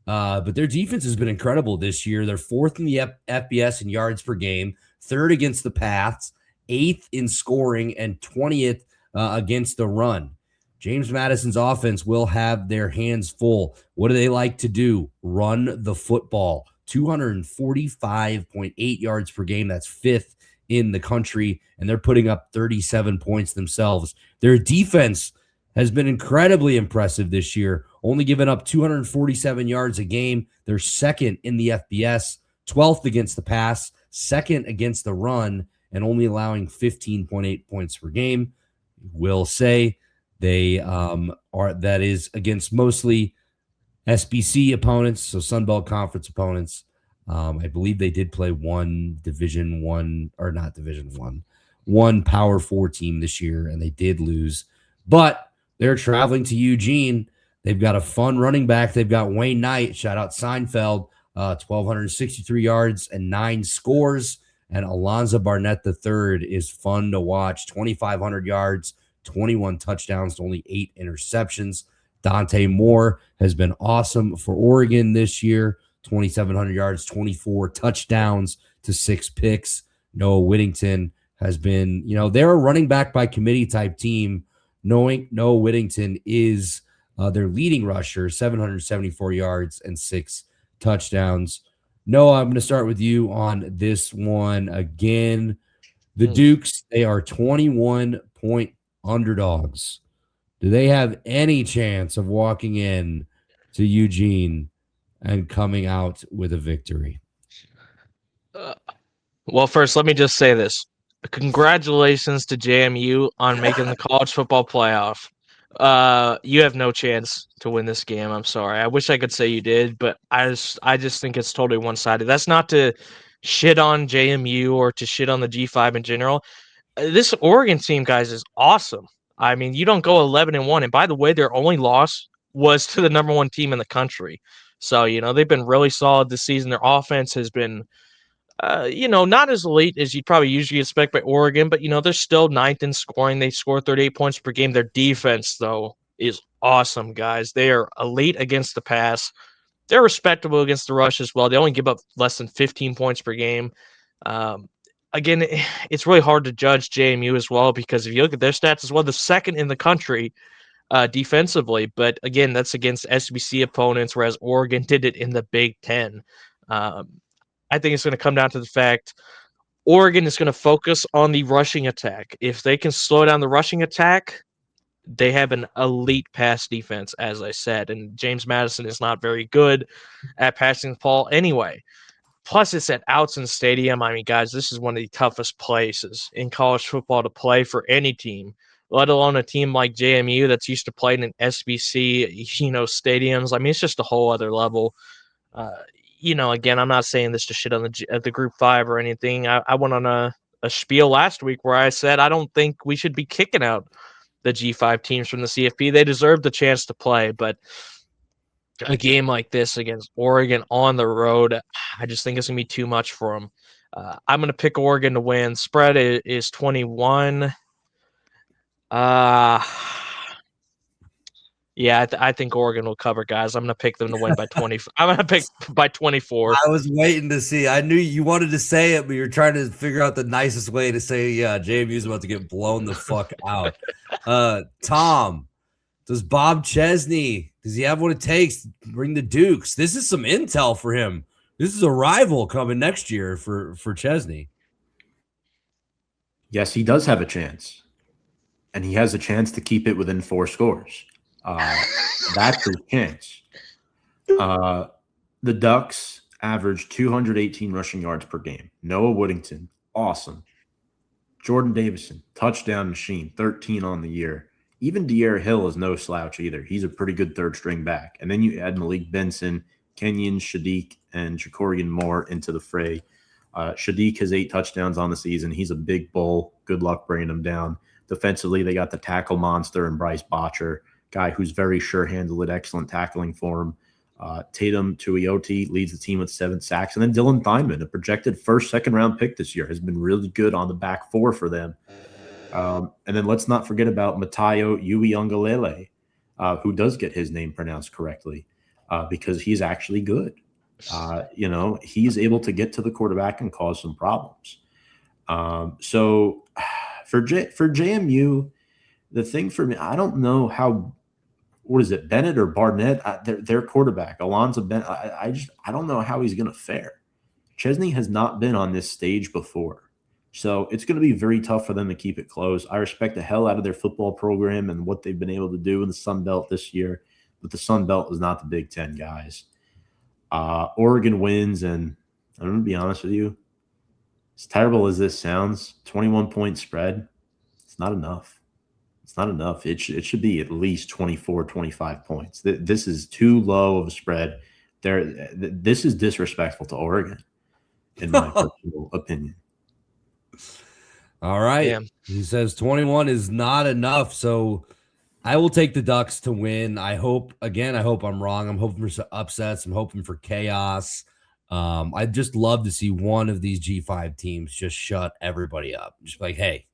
but their defense has been incredible this year. They're 4th in the FBS in yards per game, 3rd against the pass, 8th in scoring, and 20th against the run. James Madison's offense will have their hands full. What do they like to do? Run the football. 245.8 yards per game. That's 5th in the country, and they're putting up 37 points themselves. Their defense has been incredibly impressive this year, only giving up 247 yards a game. They're 2nd in the FBS, 12th against the pass, second against the run and only allowing 15.8 points per game. Will say they that is against mostly SBC opponents, so Sun Belt Conference opponents. I believe they did play one Division One, or not Division one Power Four team this year, and they did lose. But they're traveling to Eugene. They've got a fun running back. They've got Wayne Knight, shout out Seinfeld, 1,263 yards and 9 scores. And Alonzo Barnett III is fun to watch, 2,500 yards, 21 touchdowns to only 8 interceptions. Dante Moore has been awesome for Oregon this year, 2,700 yards, 24 touchdowns to 6 picks. Noah Whittington has been, they're a running back by committee type team, knowing Noah Whittington is their leading rusher, 774 yards and 6 touchdowns. Noah, I'm going to start with you on this one again. The Dukes, they are 21-point underdogs. Do they have any chance of walking in to Eugene and coming out with a victory? Well, first, let me just say this. Congratulations to JMU on making the college football playoff. You have no chance to win this game. I'm sorry. I wish I could say you did, but I just think it's totally one-sided. That's not to shit on JMU or to shit on the G5 in general. This Oregon team, guys, is awesome. I mean, you don't go 11-1, and by the way, their only loss was to the number 1 team in the country. So, they've been really solid this season. Their offense has been not as elite as you'd probably usually expect by Oregon, but they're still 9th in scoring. They score 38 points per game. Their defense, though, is awesome, guys. They are elite against the pass. They're respectable against the rush as well. They only give up less than 15 points per game. Again, it's really hard to judge JMU as well, because if you look at their stats as well, the second in the country defensively. But again, that's against SBC opponents, whereas Oregon did it in the Big Ten. I think it's going to come down to the fact Oregon is going to focus on the rushing attack. If they can slow down the rushing attack, they have an elite pass defense, as I said. And James Madison is not very good at passing the ball anyway. Plus, it's at Outson Stadium. I mean, guys, this is one of the toughest places in college football to play for any team, let alone a team like JMU that's used to playing in SBC, stadiums. I mean, it's just a whole other level. Again, I'm not saying this to shit on the Group 5 or anything. I went on a spiel last week where I said I don't think we should be kicking out the G5 teams from the CFP. They deserve the chance to play, but a game like this against Oregon on the road, I just think it's going to be too much for them. I'm going to pick Oregon to win. Spread is 21. Yeah, I think Oregon will cover, guys. I'm going to pick them to win by 20. I'm going to pick by 24. I was waiting to see. I knew you wanted to say it, but you're trying to figure out the nicest way to say, yeah, JMU's about to get blown the fuck out. Tom, does Bob Chesney, does he have what it takes to bring the Dukes? This is some intel for him. This is a rival coming next year for Chesney. Yes, he does have a chance. And he has a chance to keep it within 4 scores. That's his chance. The Ducks average 218 rushing yards per game. Noah Whittington, awesome. Jordan Davison, touchdown machine, 13 on the year. Even De'Aaron Hill is no slouch either. He's a pretty good third string back. And then you add Malik Benson, Kenyon Shadiq, and Jacorian Moore into the fray. Shadiq has 8 touchdowns on the season. He's a big bull. Good luck bringing him down. Defensively, they got the tackle monster and Bryce Botcher, guy who's very sure-handled, excellent tackling for him. Tatum Tuioti leads the team with 7 sacks. And then Dylan Theinman, a projected first, second-round pick this year, has been really good on the back 4 for them. And then let's not forget about Matayo Uiagalelei, who does get his name pronounced correctly because he's actually good. He's able to get to the quarterback and cause some problems. So for JMU, the thing for me, I don't know how, what is it, Bennett or Barnett, their quarterback, Alonzo Bennett, I don't know how he's going to fare. Chesney has not been on this stage before. So it's going to be very tough for them to keep it close. I respect the hell out of their football program and what they've been able to do in the Sun Belt this year, but the Sun Belt is not the Big Ten, guys. Oregon wins, and I'm going to be honest with you, As terrible as this sounds, 21-point spread, it's not enough. It's not enough. It should be at least 24, 25 points. This is too low of a spread. This is disrespectful to Oregon, in my personal opinion. All right. Yeah. He says 21 is not enough. So I will take the Ducks to win. I hope I'm wrong. I'm hoping for some upsets. I'm hoping for chaos. I'd just love to see one of these G5 teams just shut everybody up. Just like, hey,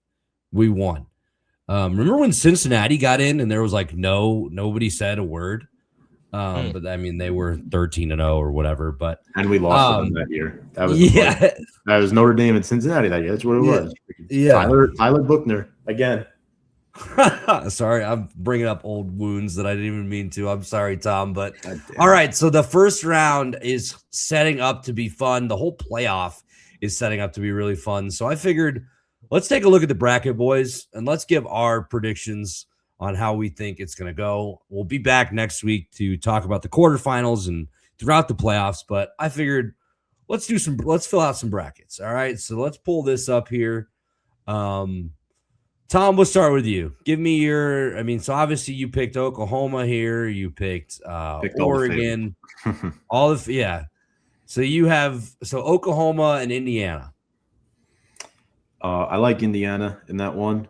we won. Remember when Cincinnati got in and there was like nobody said a word? But I mean, they were 13-0 or whatever. But and we lost to them that year. That was that was Notre Dame and Cincinnati that year. That's what it was. Yeah, Tyler Buchner again. Sorry, I'm bringing up old wounds that I didn't even mean to. I'm sorry, Tom. But all right, so the first round is setting up to be fun. The whole playoff is setting up to be really fun. So I figured let's take a look at the bracket, boys, and let's give our predictions on how we think it's going to go. We'll be back next week to talk about the quarterfinals and throughout the playoffs. But I figured let's fill out some brackets. All right, so let's pull this up here. Tom, we'll start with you. Give me so obviously you picked Oklahoma here. You picked Oregon. So you have Oklahoma and Indiana. I like Indiana in that one.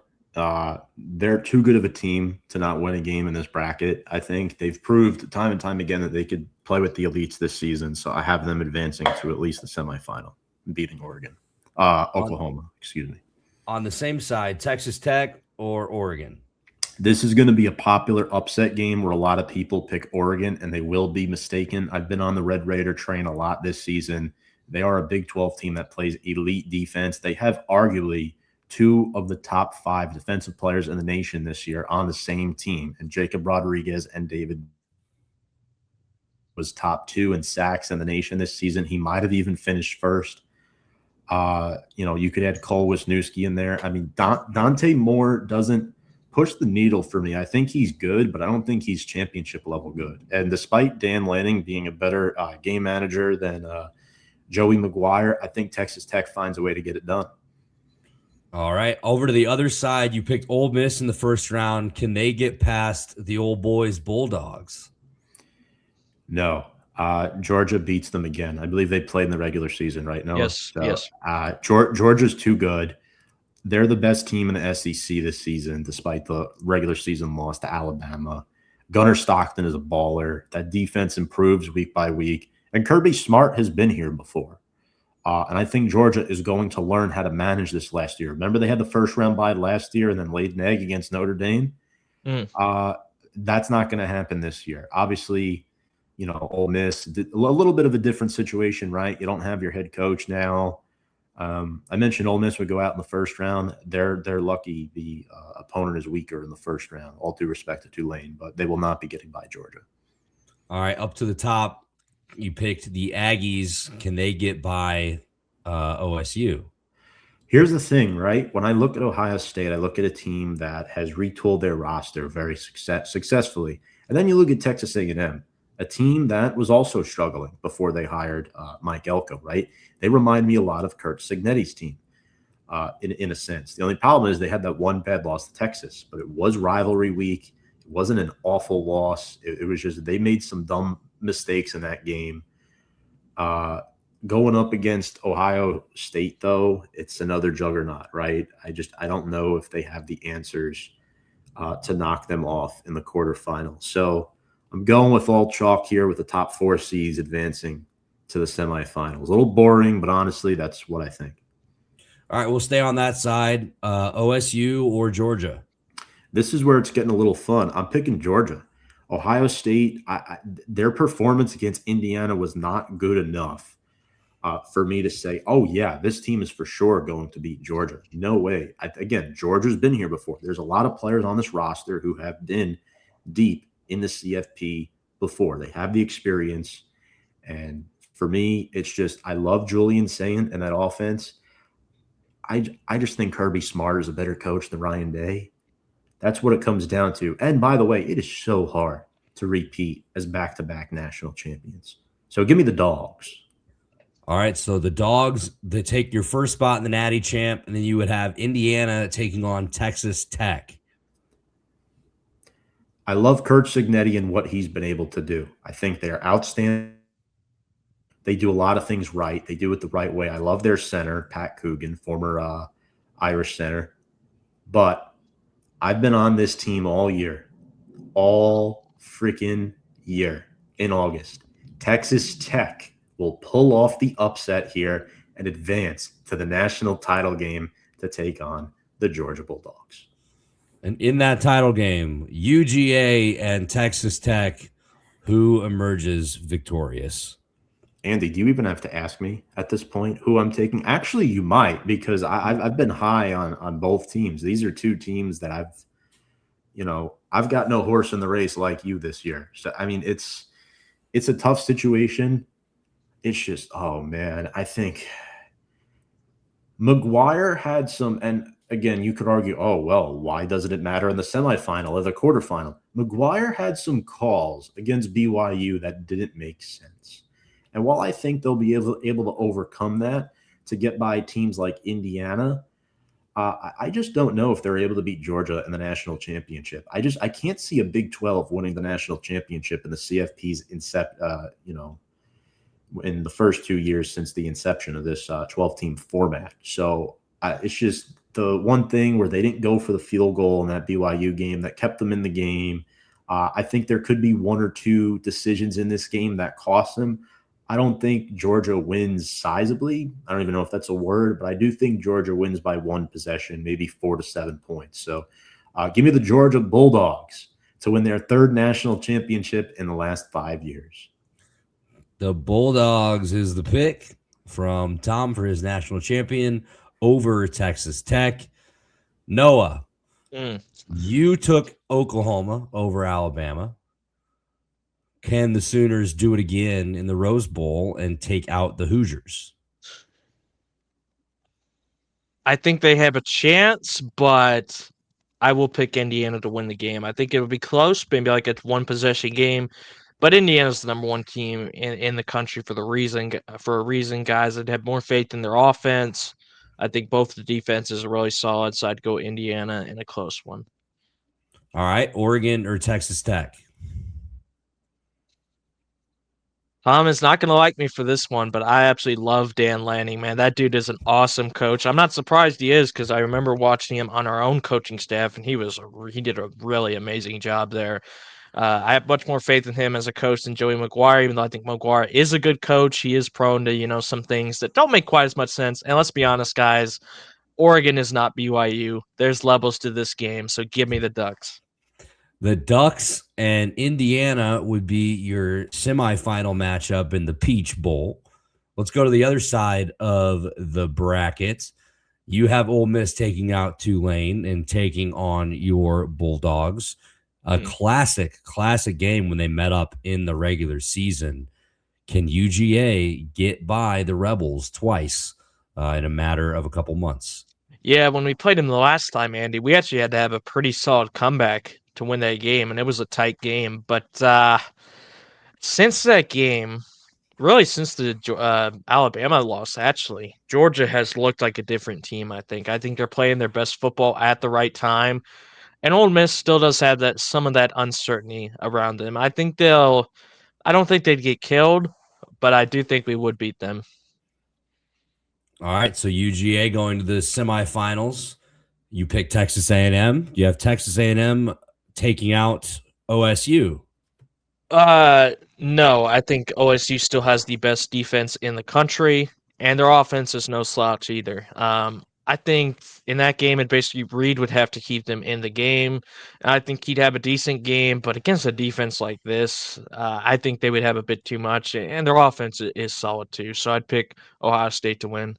They're too good of a team to not win a game in this bracket. I think they've proved time and time again that they could play with the elites this season. So I have them advancing to at least the semifinal, beating Oklahoma, excuse me. On the same side, Texas Tech or Oregon? This is going to be a popular upset game where a lot of people pick Oregon, and they will be mistaken. I've been on the Red Raider train a lot this season. They are a Big 12 team that plays elite defense. They have arguably two of the top 5 defensive players in the nation this year on the same team, and Jacob Rodriguez and David was top 2 in sacks in the nation this season. He might have even finished first. You could add Cole Wisniewski in there. I mean, Dante Moore doesn't push the needle for me. I think he's good, but I don't think he's championship level good. And despite Dan Lanning being a better game manager than Joey McGuire, I think Texas Tech finds a way to get it done. All right. Over to the other side, you picked Ole Miss in the first round. Can they get past the old boys Bulldogs? No. Georgia beats them again. I believe they played in the regular season, right? No. Yes. Georgia's too good. They're the best team in the SEC this season, despite the regular season loss to Alabama. Gunnar Stockton is a baller. That defense improves week by week. And Kirby Smart has been here before. And I think Georgia is going to learn how to manage this last year. Remember, they had the first round bye last year and then laid an egg against Notre Dame. That's not going to happen this year. Obviously, Ole Miss, a little bit of a different situation, right? You don't have your head coach now. I mentioned Ole Miss would go out in the first round. They're lucky the opponent is weaker in the first round, all due respect to Tulane, but they will not be getting by Georgia. All right, up to the top, you picked the Aggies. Can they get by OSU? Here's the thing, right? When I look at Ohio State, I look at a team that has retooled their roster very successfully. And then you look at Texas A&M, a team that was also struggling before they hired Mike Elko, right? They remind me a lot of Kurt Cignetti's team in a sense. The only problem is they had that one bad loss to Texas, but it was rivalry week. It wasn't an awful loss. It was just they made some dumb mistakes in that game. Going up against Ohio State, though, it's another juggernaut, right? I don't know if they have the answers to knock them off in the quarterfinal. So I'm going with all chalk here with the top 4 seeds advancing to the semifinals. A little boring, but honestly, that's what I think. All right, we'll stay on that side. OSU or Georgia? This is where it's getting a little fun. I'm picking Georgia. Ohio State, their performance against Indiana was not good enough for me to say, oh, yeah, this team is for sure going to beat Georgia. No way. Again, Georgia's been here before. There's a lot of players on this roster who have been deep in the CFP before. They have the experience. And for me, it's just I love Julian Sayin and that offense. I just think Kirby Smart is a better coach than Ryan Day. That's what it comes down to. And by the way, it is so hard to repeat as back-to-back national champions. So give me the Dogs. All right, so the Dogs, they take your first spot in the Natty Champ, and then you would have Indiana taking on Texas Tech. I love Kurt Signetti and what he's been able to do. I think they're outstanding. They do a lot of things right. They do it the right way. I love their center, Pat Coogan, former Irish center. But I've been on this team all freaking year in August. Texas Tech will pull off the upset here and advance to the national title game to take on the Georgia Bulldogs. And in that title game, UGA and Texas Tech, who emerges victorious? Andy, do you even have to ask me at this point who I'm taking? Actually, you might, because I've been high on both teams. These are two teams that I've got no horse in the race like you this year. So I mean, it's a tough situation. It's just, oh man, I think McGuire had some, and again, you could argue, oh well, why doesn't it matter in the semifinal or the quarterfinal? McGuire had some calls against BYU that didn't make sense. And while I think they'll be able to overcome that to get by teams like Indiana, I just don't know if they're able to beat Georgia in the national championship. I can't see a Big 12 winning the national championship in the CFP's in the first 2 years since the inception of this 12-team format. So it's just the one thing where they didn't go for the field goal in that BYU game that kept them in the game. I think there could be one or two decisions in this game that cost them. I don't think Georgia wins sizably. I don't even know if that's a word, but I do think Georgia wins by one possession, maybe 4 to 7 points. So give me the Georgia Bulldogs to win their third national championship in the last 5 years. The Bulldogs is the pick from Tom for his national champion over Texas Tech. Noah, you took Oklahoma over Alabama. Can the Sooners do it again in the Rose Bowl and take out the Hoosiers? I think they have a chance, but I will pick Indiana to win the game. I think it would be close, maybe like a one possession game. But Indiana's the number one team in the country for a reason, guys. I'd have more faith in their offense. I think both the defenses are really solid, so I'd go Indiana in a close one. All right, Oregon or Texas Tech? Tom is not going to like me for this one, but I absolutely love Dan Lanning, man. That dude is an awesome coach. I'm not surprised he is because I remember watching him on our own coaching staff, and he did a really amazing job there. I have much more faith in him as a coach than Joey McGuire, even though I think McGuire is a good coach. He is prone to, some things that don't make quite as much sense. And let's be honest, guys, Oregon is not BYU. There's levels to this game, so give me the Ducks. The Ducks and Indiana would be your semifinal matchup in the Peach Bowl. Let's go to the other side of the bracket. You have Ole Miss taking out Tulane and taking on your Bulldogs. A classic game when they met up in the regular season. Can UGA get by the Rebels twice in a matter of a couple months? Yeah, when we played them the last time, Andy, we actually had to have a pretty solid comeback to win that game, and it was a tight game. But since that game, really since the Alabama loss, actually, Georgia has looked like a different team, I think. I think they're playing their best football at the right time. And Ole Miss still does have some of that uncertainty around them. I don't think they'd get killed, but I do think we would beat them. All right, so UGA going to the semifinals. You pick Texas A&M. You have Texas A&M taking out OSU. No, I think OSU still has the best defense in the country, and their offense is no slouch either. I think in that game, it basically Reed would have to keep them in the game. I think he'd have a decent game, but against a defense like this, I think they would have a bit too much, and their offense is solid too. So I'd pick Ohio State to win.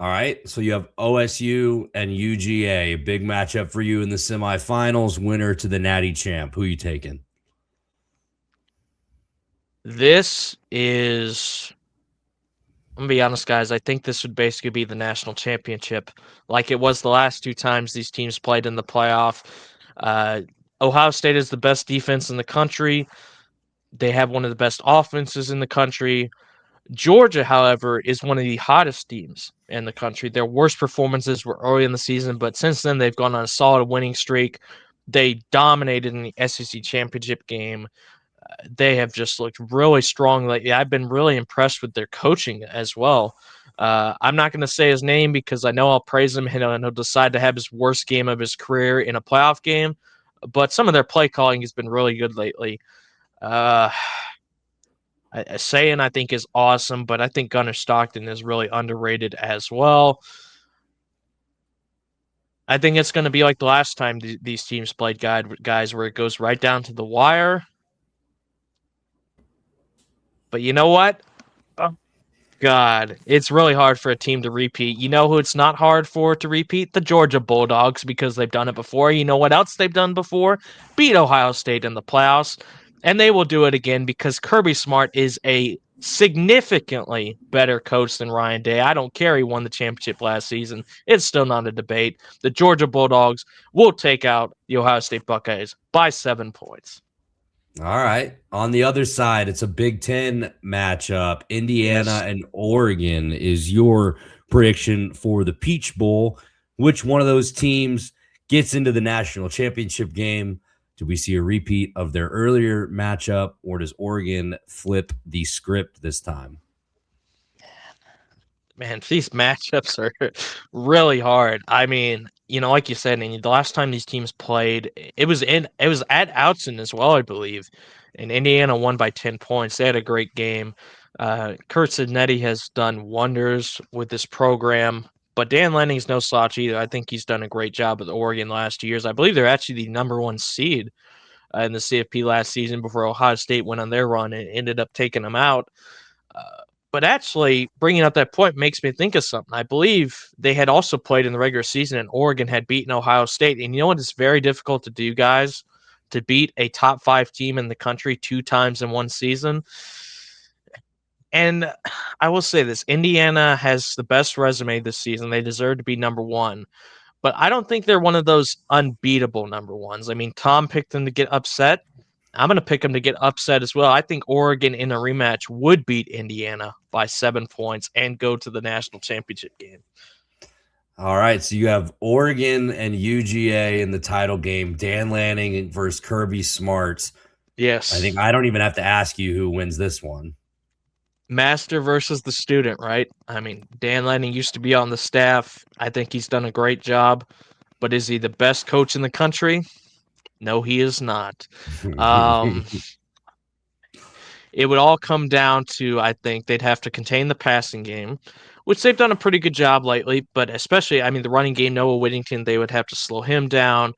All right, so you have OSU and UGA. Big matchup for you in the semifinals. Winner to the Natty Champ. Who are you taking? This is, I'm going to be honest, guys, I think this would basically be the national championship like it was the last two times these teams played in the playoff. Ohio State is the best defense in the country. They have one of the best offenses in the country. Georgia, however, is one of the hottest teams in the country. Their worst performances were early in the season, but since then they've gone on a solid winning streak. They dominated in the SEC championship game. They have just looked really strong lately. I've been really impressed with their coaching as well. I'm not going to say his name because I know I'll praise him and he'll decide to have his worst game of his career in a playoff game. But some of their play calling has been really good lately. Sayan, I think, is awesome, but I think Gunnar Stockton is really underrated as well. I think it's going to be like the last time these teams played guys, where it goes right down to the wire. But you know what? God, it's really hard for a team to repeat. You know who it's not hard for to repeat? The Georgia Bulldogs, because they've done it before. You know what else they've done before? Beat Ohio State in the playoffs. And they will do it again because Kirby Smart is a significantly better coach than Ryan Day. I don't care he won the championship last season. It's still not a debate. The Georgia Bulldogs will take out the Ohio State Buckeyes by 7 points. All right. On the other side, it's a Big Ten matchup. Indiana and Oregon is your prediction for the Peach Bowl. Which one of those teams gets into the national championship game? Do we see a repeat of their earlier matchup, or does Oregon flip the script this time? Man, these matchups are really hard. I mean, like you said, and the last time these teams played, it was at Outson as well, I believe. And Indiana won by 10 points. They had a great game. Kurt Sidnetti has done wonders with this program, but Dan Lanning's no slouch either. I think he's done a great job with Oregon last years. I believe they're actually the number 1 seed in the CFP last season before Ohio State went on their run and ended up taking them out. But actually, bringing up that point makes me think of something. I believe they had also played in the regular season, and Oregon had beaten Ohio State. And you know what is very difficult to do, guys? To beat a top 5 team in the country 2 times in one season. And I will say this, Indiana has the best resume this season. They deserve to be number 1. But I don't think they're one of those unbeatable number 1s. I mean, Tom picked them to get upset. I'm going to pick them to get upset as well. I think Oregon in a rematch would beat Indiana by 7 points and go to the national championship game. All right, so you have Oregon and UGA in the title game. Dan Lanning versus Kirby Smart. Yes. I think I don't even have to ask you who wins this one. Master versus the student, right? I mean, Dan Lanning used to be on the staff. I think he's done a great job. But is he the best coach in the country? No, he is not. It would all come down to, I think, they'd have to contain the passing game, which they've done a pretty good job lately. But especially, I mean, the running game, Noah Whittington, they would have to slow him down.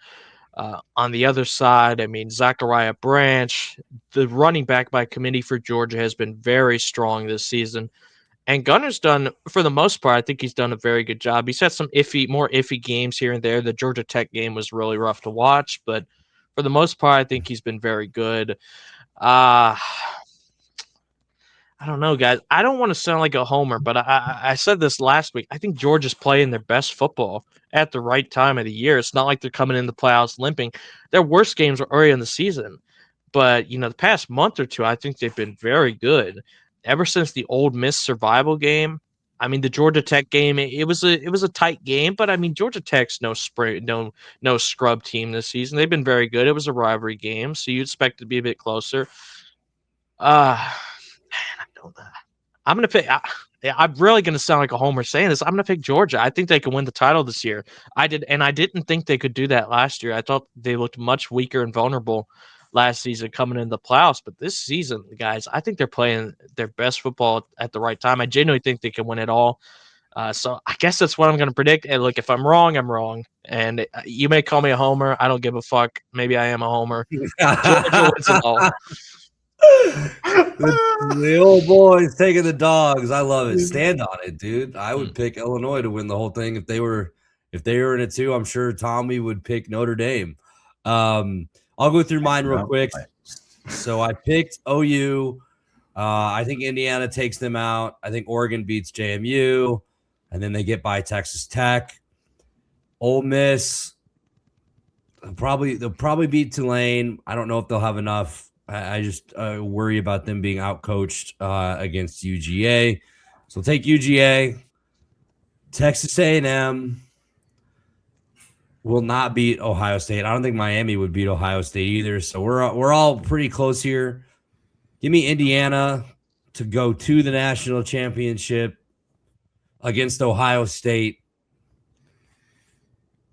On the other side, I mean, Zachariah Branch, the running back by committee for Georgia, has been very strong this season. And Gunner's done, for the most part, I think he's done a very good job. He's had some more iffy games here and there. The Georgia Tech game was really rough to watch, but for the most part, I think he's been very good. I don't know, guys. I don't want to sound like a homer, but I said this last week. I think Georgia's playing their best football at the right time of the year. It's not like they're coming in the playoffs limping. Their worst games were early in the season. But, the past month or two, I think they've been very good. Ever since the Ole Miss survival game, I mean, the Georgia Tech game, it was a tight game, but I mean, Georgia Tech's no scrub team this season. They've been very good. It was a rivalry game, so you expect it to be a bit closer. I'm going to pick. I'm really going to sound like a homer saying this. I'm going to pick Georgia. I think they can win the title this year. I didn't think they could do that last year. I thought they looked much weaker and vulnerable last season coming into the playoffs. But this season, guys, I think they're playing their best football at the right time. I genuinely think they can win it all. So I guess that's what I'm going to predict. And look, if I'm wrong, I'm wrong. And you may call me a homer. I don't give a fuck. Maybe I am a homer. Georgia wins it all. The old boys taking the dogs. I love it. Stand on it, dude. I would pick Illinois to win the whole thing if they were in it too. I'm sure Tommy would pick Notre Dame. I'll go through mine real quick. So I picked OU. I think Indiana takes them out. I think Oregon beats JMU, and then they get by Texas Tech. Ole Miss, they'll probably beat Tulane. I don't know if they'll have enough I just worry about them being outcoached against UGA. So take UGA. Texas A&M will not beat Ohio State. I don't think Miami would beat Ohio State either. So we're all pretty close here. Give me Indiana to go to the national championship against Ohio State.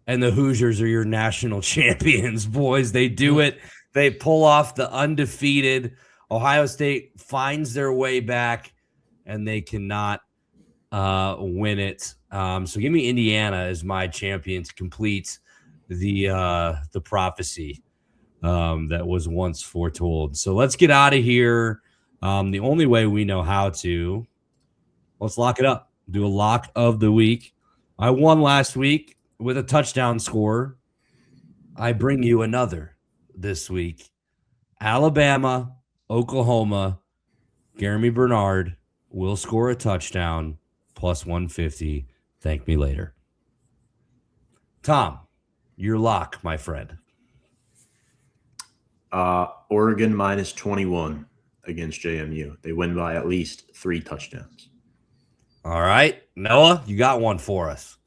And the Hoosiers are your national champions, boys. They do it. They pull off the undefeated. Ohio State finds their way back, and they cannot win it. So give me Indiana as my champion to complete the prophecy that was once foretold. So let's get out of here. The only way we know how to, let's lock it up. Do a lock of the week. I won last week with a touchdown score. I bring you another this week. Alabama, Oklahoma, Jeremy Bernard will score a touchdown plus 150. Thank me later. Tom, your lock, my friend. Oregon minus 21 against JMU. They win by at least 3 touchdowns. All right. Noah, you got one for us.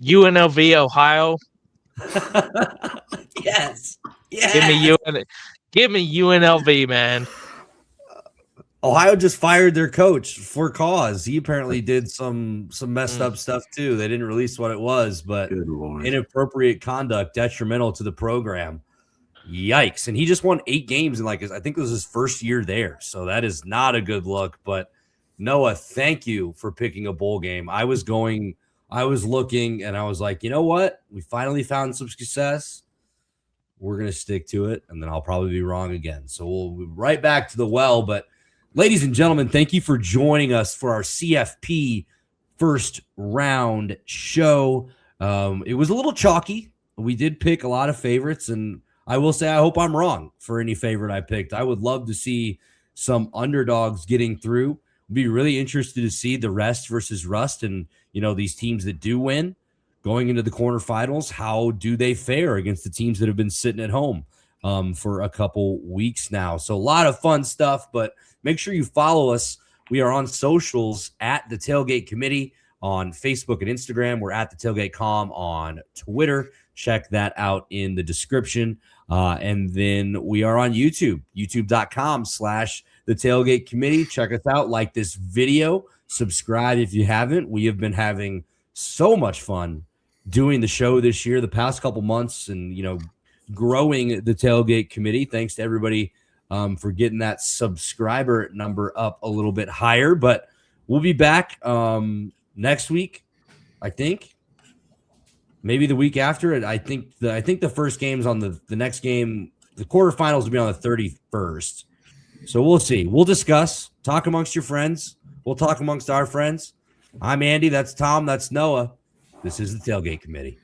UNLV, Ohio. Yes. Give me UNLV, man. Ohio just fired their coach for cause. He apparently did some messed up stuff too. They didn't release what it was, but inappropriate conduct detrimental to the program. Yikes. And he just won 8 games in I think it was his first year there. So that is not a good look. But Noah, thank you for picking a bowl game. I was looking and I was like, you know what? We finally found some success. We're going to stick to it. And then I'll probably be wrong again. So we'll be right back to the well. But ladies and gentlemen, thank you for joining us for our CFP first round show. It was a little chalky. We did pick a lot of favorites, and I will say I hope I'm wrong for any favorite I picked. I would love to see some underdogs getting through. Be really interested to see the rest versus rust, and these teams that do win going into the quarterfinals. How do they fare against the teams that have been sitting at home for a couple weeks now? So a lot of fun stuff, but make sure you follow us. We are on socials at the Tailgate Committee on Facebook and Instagram. We're at the Tailgate.com on Twitter. Check that out in the description. And then we are on YouTube, youtube.com/the Tailgate Committee. Check us out. Like this video. Subscribe if you haven't. We have been having so much fun doing the show this year, the past couple months, and, growing the Tailgate Committee. Thanks to everybody for getting that subscriber number up a little bit higher. But we'll be back next week, I think. Maybe the week after it. I think the first game's on the next game. The quarterfinals will be on the 31st. So we'll see. We'll discuss. Talk amongst your friends. We'll talk amongst our friends. I'm Andy. That's Tom. That's Noah. This is the Tailgate Committee.